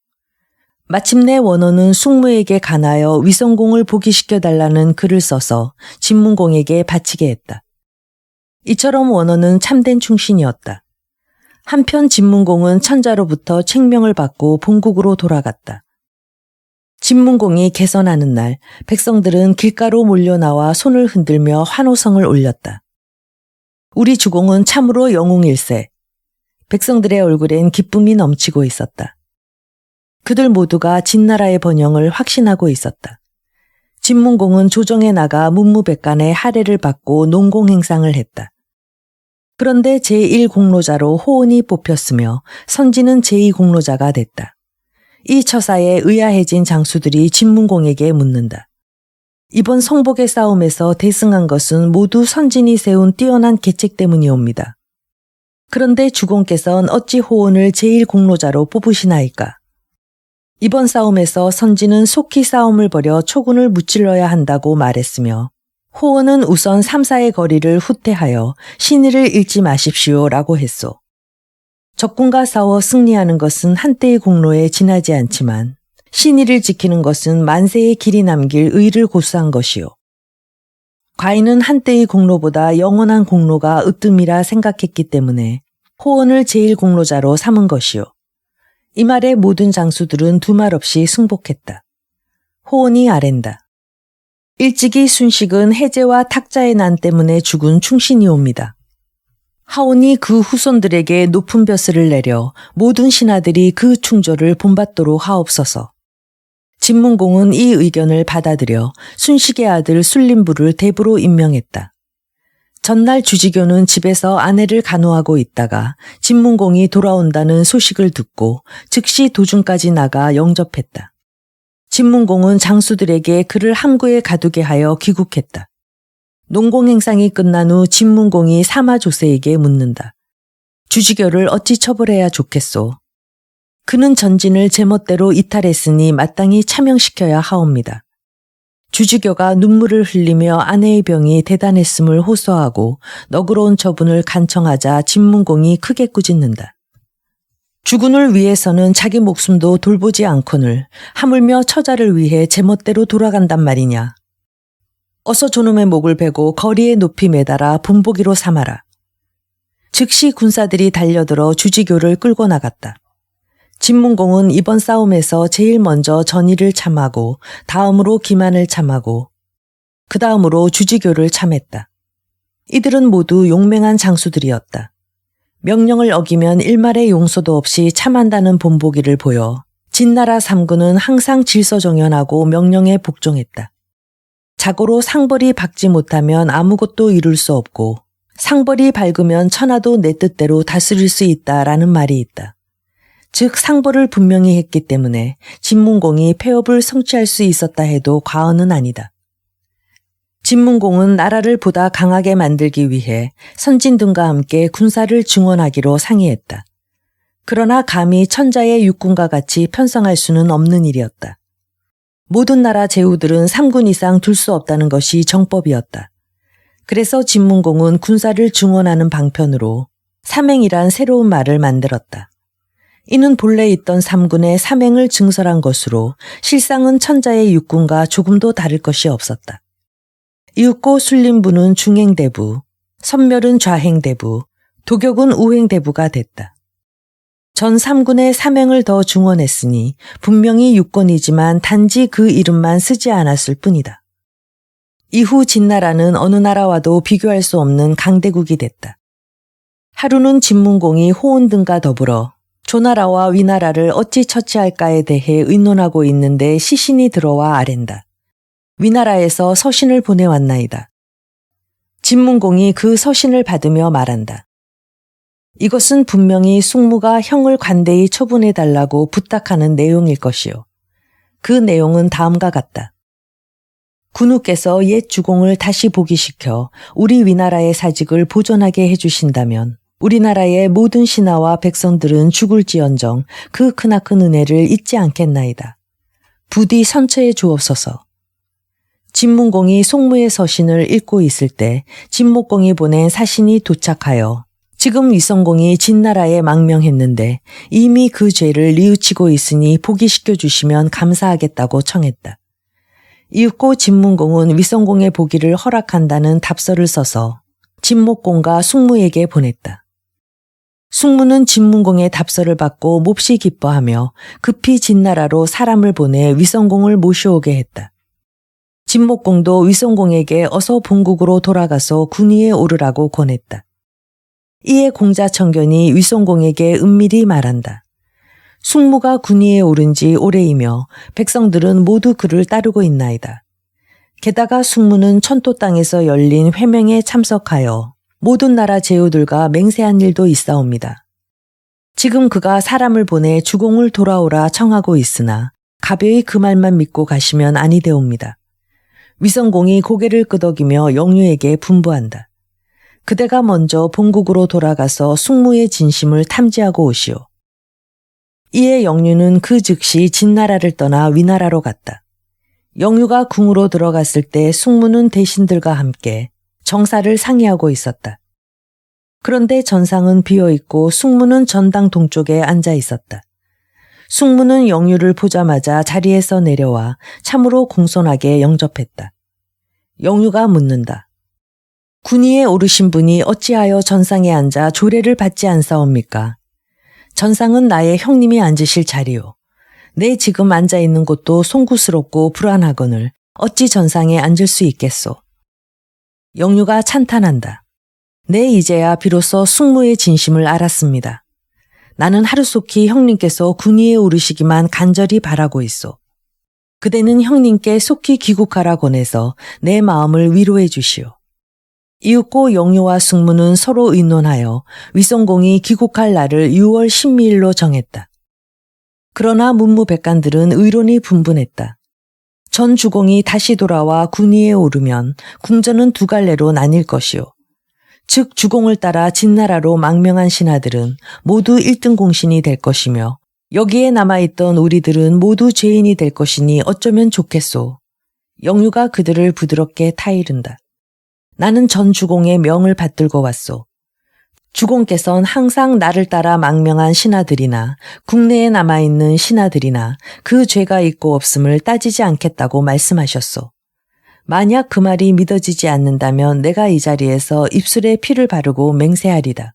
마침내 원원은 숙무에게 간하여 위성공을 보기시켜달라는 글을 써서 진문공에게 바치게 했다. 이처럼 원원은 참된 충신이었다. 한편 진문공은 천자로부터 책명을 받고 본국으로 돌아갔다. 진문공이 개선하는 날 백성들은 길가로 몰려나와 손을 흔들며 환호성을 올렸다. 우리 주공은 참으로 영웅일세. 백성들의 얼굴엔 기쁨이 넘치고 있었다. 그들 모두가 진나라의 번영을 확신하고 있었다. 진문공은 조정에 나가 문무백관의 할애를 받고 농공행상을 했다. 그런데 제1공로자로 호온이 뽑혔으며 선지는 제2공로자가 됐다. 이 처사에 의아해진 장수들이 진문공에게 묻는다. 이번 성복의 싸움에서 대승한 것은 모두 선진이 세운 뛰어난 계책 때문이옵니다. 그런데 주공께서는 어찌 호온을 제1공로자로 뽑으시나이까? 이번 싸움에서 선지는 속히 싸움을 벌여 초군을 무찔러야 한다고 말했으며 호온은 우선 3사의 거리를 후퇴하여 신의를 잃지 마십시오라고 했소. 적군과 싸워 승리하는 것은 한때의 공로에 지나지 않지만 신의를 지키는 것은 만세의 길이 남길 의를 고수한 것이요. 과인은 한때의 공로보다 영원한 공로가 으뜸이라 생각했기 때문에 호온을 제1공로자로 삼은 것이요. 이 말에 모든 장수들은 두말 없이 승복했다. 호온이 아랜다. 일찍이 순식은 해제와 탁자의 난 때문에 죽은 충신이옵니다. 하온이 그 후손들에게 높은 벼슬을 내려 모든 신하들이 그 충조를 본받도록 하옵소서. 진문공은 이 의견을 받아들여 순식의 아들 술림부를 대부로 임명했다. 전날 주지교는 집에서 아내를 간호하고 있다가 진문공이 돌아온다는 소식을 듣고 즉시 도중까지 나가 영접했다. 진문공은 장수들에게 그를 함구에 가두게 하여 귀국했다. 농공행상이 끝난 후 진문공이 사마조세에게 묻는다. 주지교를 어찌 처벌해야 좋겠소? 그는 전진을 제멋대로 이탈했으니 마땅히 차명시켜야 하옵니다. 주지교가 눈물을 흘리며 아내의 병이 대단했음을 호소하고 너그러운 처분을 간청하자 진문공이 크게 꾸짖는다. 주군을 위해서는 자기 목숨도 돌보지 않거늘 하물며 처자를 위해 제멋대로 돌아간단 말이냐. 어서 저놈의 목을 베고 거리에 높이 매달아 본보기로 삼아라. 즉시 군사들이 달려들어 주지교를 끌고 나갔다. 진문공은 이번 싸움에서 제일 먼저 전의를 참하고 다음으로 기만을 참하고 그 다음으로 주지교를 참했다. 이들은 모두 용맹한 장수들이었다. 명령을 어기면 일말의 용서도 없이 참한다는 본보기를 보여 진나라 3군은 항상 질서정연하고 명령에 복종했다. 자고로 상벌이 박지 못하면 아무것도 이룰 수 없고 상벌이 밝으면 천하도 내 뜻대로 다스릴 수 있다라는 말이 있다. 즉 상벌을 분명히 했기 때문에 진문공이 폐업을 성취할 수 있었다 해도 과언은 아니다. 진문공은 나라를 보다 강하게 만들기 위해 선진 등과 함께 군사를 증원하기로 상의했다. 그러나 감히 천자의 육군과 같이 편성할 수는 없는 일이었다. 모든 나라 제후들은 3군 이상 둘 수 없다는 것이 정법이었다. 그래서 진문공은 군사를 증원하는 방편으로 삼행이란 새로운 말을 만들었다. 이는 본래 있던 3군의 삼행을 증설한 것으로 실상은 천자의 육군과 조금도 다를 것이 없었다. 이윽고 술림부는 중행대부, 선멸은 좌행대부, 도격은 우행대부가 됐다. 전 3군의 삼행을 더 증원했으니 분명히 육권이지만 단지 그 이름만 쓰지 않았을 뿐이다. 이후 진나라는 어느 나라와도 비교할 수 없는 강대국이 됐다. 하루는 진문공이 호온 등과 더불어 조나라와 위나라를 어찌 처치할까에 대해 의논하고 있는데 시신이 들어와 아랜다. 위나라에서 서신을 보내왔나이다. 진문공이 그 서신을 받으며 말한다. 이것은 분명히 숙무가 형을 관대히 처분해달라고 부탁하는 내용일 것이요. 그 내용은 다음과 같다. 군우께서 옛 주공을 다시 복위시켜 우리 위나라의 사직을 보존하게 해주신다면 우리나라의 모든 신하와 백성들은 죽을지언정 그 크나큰 은혜를 잊지 않겠나이다. 부디 선처해 주옵소서. 진문공이 송무의 서신을 읽고 있을 때 진목공이 보낸 사신이 도착하여 지금 위성공이 진나라에 망명했는데 이미 그 죄를 뉘우치고 있으니 복위시켜 주시면 감사하겠다고 청했다. 이윽고 진문공은 위성공의 복위를 허락한다는 답서를 써서 진목공과 숙무에게 보냈다. 숙무는 진문공의 답서를 받고 몹시 기뻐하며 급히 진나라로 사람을 보내 위성공을 모셔오게 했다. 진목공도 위성공에게 어서 본국으로 돌아가서 군위에 오르라고 권했다. 이에 공자청견이 위성공에게 은밀히 말한다. 숙무가 군위에 오른 지 오래이며 백성들은 모두 그를 따르고 있나이다. 게다가 숙무는 천토 땅에서 열린 회명에 참석하여 모든 나라 제후들과 맹세한 일도 있사옵니다. 지금 그가 사람을 보내 주공을 돌아오라 청하고 있으나 가벼이 그 말만 믿고 가시면 아니되옵니다. 위성공이 고개를 끄덕이며 영유에게 분부한다. 그대가 먼저 본국으로 돌아가서 숙무의 진심을 탐지하고 오시오. 이에 영유는 그 즉시 진나라를 떠나 위나라로 갔다. 영유가 궁으로 들어갔을 때 숙무는 대신들과 함께 정사를 상의하고 있었다. 그런데 전상은 비어있고 숙무는 전당 동쪽에 앉아 있었다. 숙무는 영유를 보자마자 자리에서 내려와 참으로 공손하게 영접했다. 영유가 묻는다. 군위에 오르신 분이 어찌하여 전상에 앉아 조례를 받지 않사옵니까? 전상은 나의 형님이 앉으실 자리요. 내 지금 앉아있는 곳도 송구스럽고 불안하거늘 어찌 전상에 앉을 수 있겠소? 영유가 찬탄한다. 내 이제야 비로소 숙무의 진심을 알았습니다. 나는 하루속히 형님께서 군위에 오르시기만 간절히 바라고 있소. 그대는 형님께 속히 귀국하라 권해서 내 마음을 위로해 주시오. 이윽고 영유와 숙무는 서로 의논하여 위성공이 귀국할 날을 6월 12일로 정했다. 그러나 문무백관들은 의론이 분분했다. 전 주공이 다시 돌아와 군위에 오르면 궁전은 두 갈래로 나뉠 것이요. 즉 주공을 따라 진나라로 망명한 신하들은 모두 1등 공신이 될 것이며 여기에 남아있던 우리들은 모두 죄인이 될 것이니 어쩌면 좋겠소. 영유가 그들을 부드럽게 타이른다. 나는 전 주공의 명을 받들고 왔소. 주공께서는 항상 나를 따라 망명한 신하들이나 국내에 남아있는 신하들이나 그 죄가 있고 없음을 따지지 않겠다고 말씀하셨소. 만약 그 말이 믿어지지 않는다면 내가 이 자리에서 입술에 피를 바르고 맹세하리다.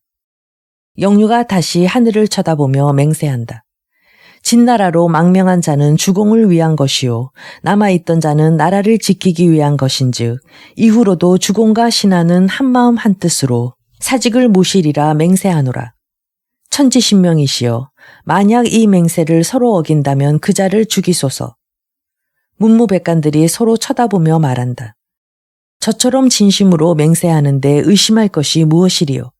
영유가 다시 하늘을 쳐다보며 맹세한다. 진나라로 망명한 자는 주공을 위한 것이요 남아있던 자는 나라를 지키기 위한 것인즉 이후로도 주공과 신하는 한마음 한뜻으로 사직을 모시리라 맹세하노라. 천지신명이시여 만약 이 맹세를 서로 어긴다면 그 자를 죽이소서. 문무백관들이 서로 쳐다보며 말한다. 저처럼 진심으로 맹세하는데 의심할 것이 무엇이리요.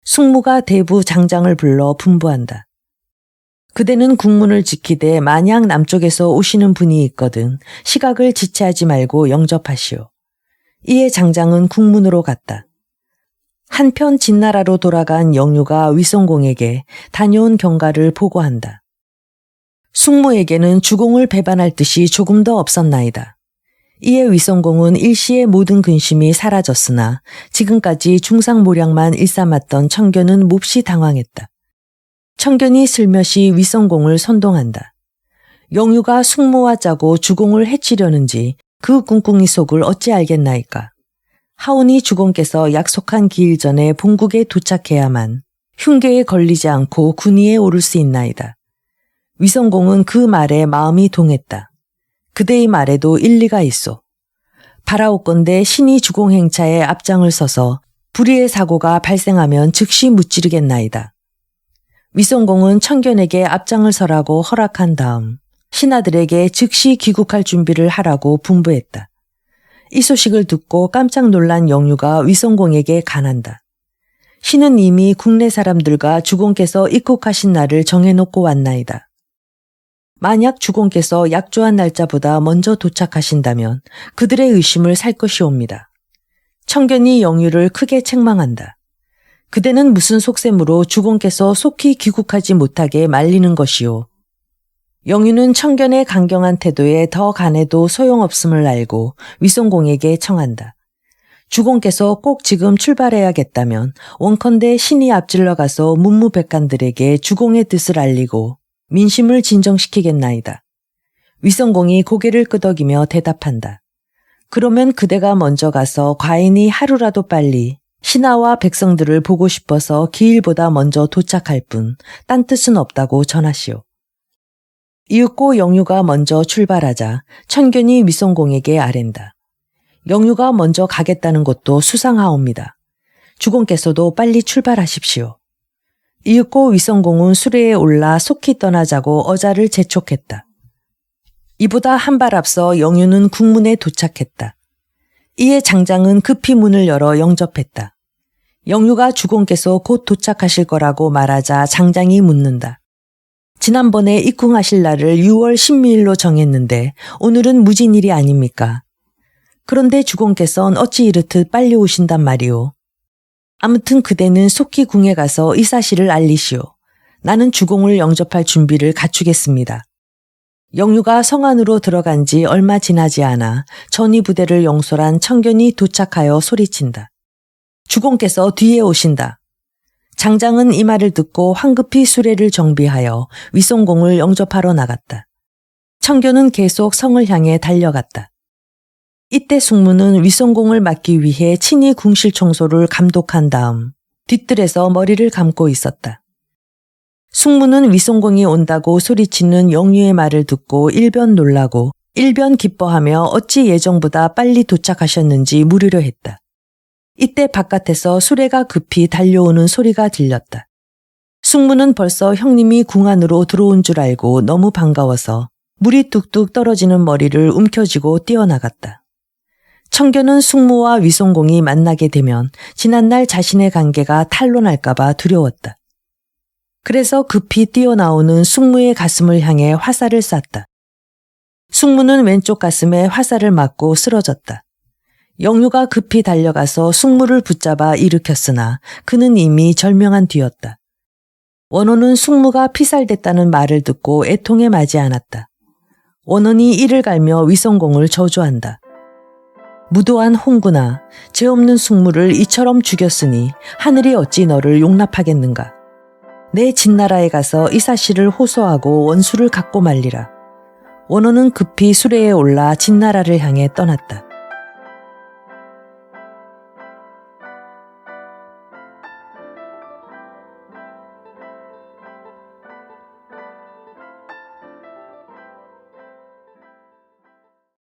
숙무가 대부 장장을 불러 분부한다. 그대는 국문을 지키되 만약 남쪽에서 오시는 분이 있거든 시각을 지체하지 말고 영접하시오. 이에 장장은 국문으로 갔다. 한편 진나라로 돌아간 영유가 위성공에게 다녀온 경과를 보고한다. 숙무에게는 주공을 배반할 뜻이 조금 더 없었나이다. 이에 위성공은 일시에 모든 근심이 사라졌으나 지금까지 중상모략만 일삼았던 청견은 몹시 당황했다. 청견이 슬며시 위성공을 선동한다. 영유가 숙무와 짜고 주공을 해치려는지 그 꿍꿍이 속을 어찌 알겠나이까. 하오니 주공께서 약속한 기일 전에 본국에 도착해야만 흉계에 걸리지 않고 군위에 오를 수 있나이다. 위성공은 그 말에 마음이 동했다. 그대의 말에도 일리가 있소. 바라옵건대 신이 주공 행차에 앞장을 서서 불의의 사고가 발생하면 즉시 무찌르겠나이다. 위성공은 청견에게 앞장을 서라고 허락한 다음 신하들에게 즉시 귀국할 준비를 하라고 분부했다. 이 소식을 듣고 깜짝 놀란 영유가 위성공에게 간한다. 신은 이미 국내 사람들과 주공께서 입국하신 날을 정해놓고 왔나이다. 만약 주공께서 약조한 날짜보다 먼저 도착하신다면 그들의 의심을 살 것이옵니다. 청견이 영유를 크게 책망한다. 그대는 무슨 속셈으로 주공께서 속히 귀국하지 못하게 말리는 것이오. 영유는 청견의 강경한 태도에 더 간해도 소용없음을 알고 위송공에게 청한다. 주공께서 꼭 지금 출발해야겠다면 원컨대 신이 앞질러 가서 문무백관들에게 주공의 뜻을 알리고 민심을 진정시키겠나이다. 위성공이 고개를 끄덕이며 대답한다. 그러면 그대가 먼저 가서 과인이 하루라도 빨리 신하와 백성들을 보고 싶어서 기일보다 먼저 도착할 뿐 딴 뜻은 없다고 전하시오. 이윽고 영유가 먼저 출발하자 천견이 위성공에게 아랜다. 영유가 먼저 가겠다는 것도 수상하옵니다. 주공께서도 빨리 출발하십시오. 이윽고 위성공은 수레에 올라 속히 떠나자고 어자를 재촉했다. 이보다 한 발 앞서 영유는 국문에 도착했다. 이에 장장은 급히 문을 열어 영접했다. 영유가 주공께서 곧 도착하실 거라고 말하자 장장이 묻는다. 지난번에 입궁하실 날을 6월 10일로 정했는데 오늘은 무진일이 아닙니까? 그런데 주공께서는 어찌 이렇듯 빨리 오신단 말이오. 아무튼 그대는 속히 궁에 가서 이 사실을 알리시오. 나는 주공을 영접할 준비를 갖추겠습니다. 영유가 성 안으로 들어간 지 얼마 지나지 않아 전이 부대를 영솔한 청견이 도착하여 소리친다. 주공께서 뒤에 오신다. 장장은 이 말을 듣고 황급히 수레를 정비하여 위송공을 영접하러 나갔다. 청견은 계속 성을 향해 달려갔다. 이때 숙무는 위송공을 막기 위해 친히 궁실 청소를 감독한 다음 뒤뜰에서 머리를 감고 있었다. 숙무는 위송공이 온다고 소리치는 영유의 말을 듣고 일변 놀라고 일변 기뻐하며 어찌 예정보다 빨리 도착하셨는지 물으려 했다. 이때 바깥에서 수레가 급히 달려오는 소리가 들렸다. 숙무는 벌써 형님이 궁 안으로 들어온 줄 알고 너무 반가워서 물이 뚝뚝 떨어지는 머리를 움켜쥐고 뛰어나갔다. 청견은 숙무와 위송공이 만나게 되면 지난날 자신의 관계가 탄로날까봐 두려웠다. 그래서 급히 뛰어나오는 숙무의 가슴을 향해 화살을 쐈다. 숙무는 왼쪽 가슴에 화살을 맞고 쓰러졌다. 영유가 급히 달려가서 숙무를 붙잡아 일으켰으나 그는 이미 절명한 뒤였다. 원호는 숙무가 피살됐다는 말을 듣고 애통에 맞지 않았다. 원원이 이를 갈며 위성공을 저주한다. 무도한 홍구나, 죄 없는 숙무를 이처럼 죽였으니 하늘이 어찌 너를 용납하겠는가. 내 진나라에 가서 이 사실을 호소하고 원수를 갖고 말리라. 원호는 급히 수레에 올라 진나라를 향해 떠났다.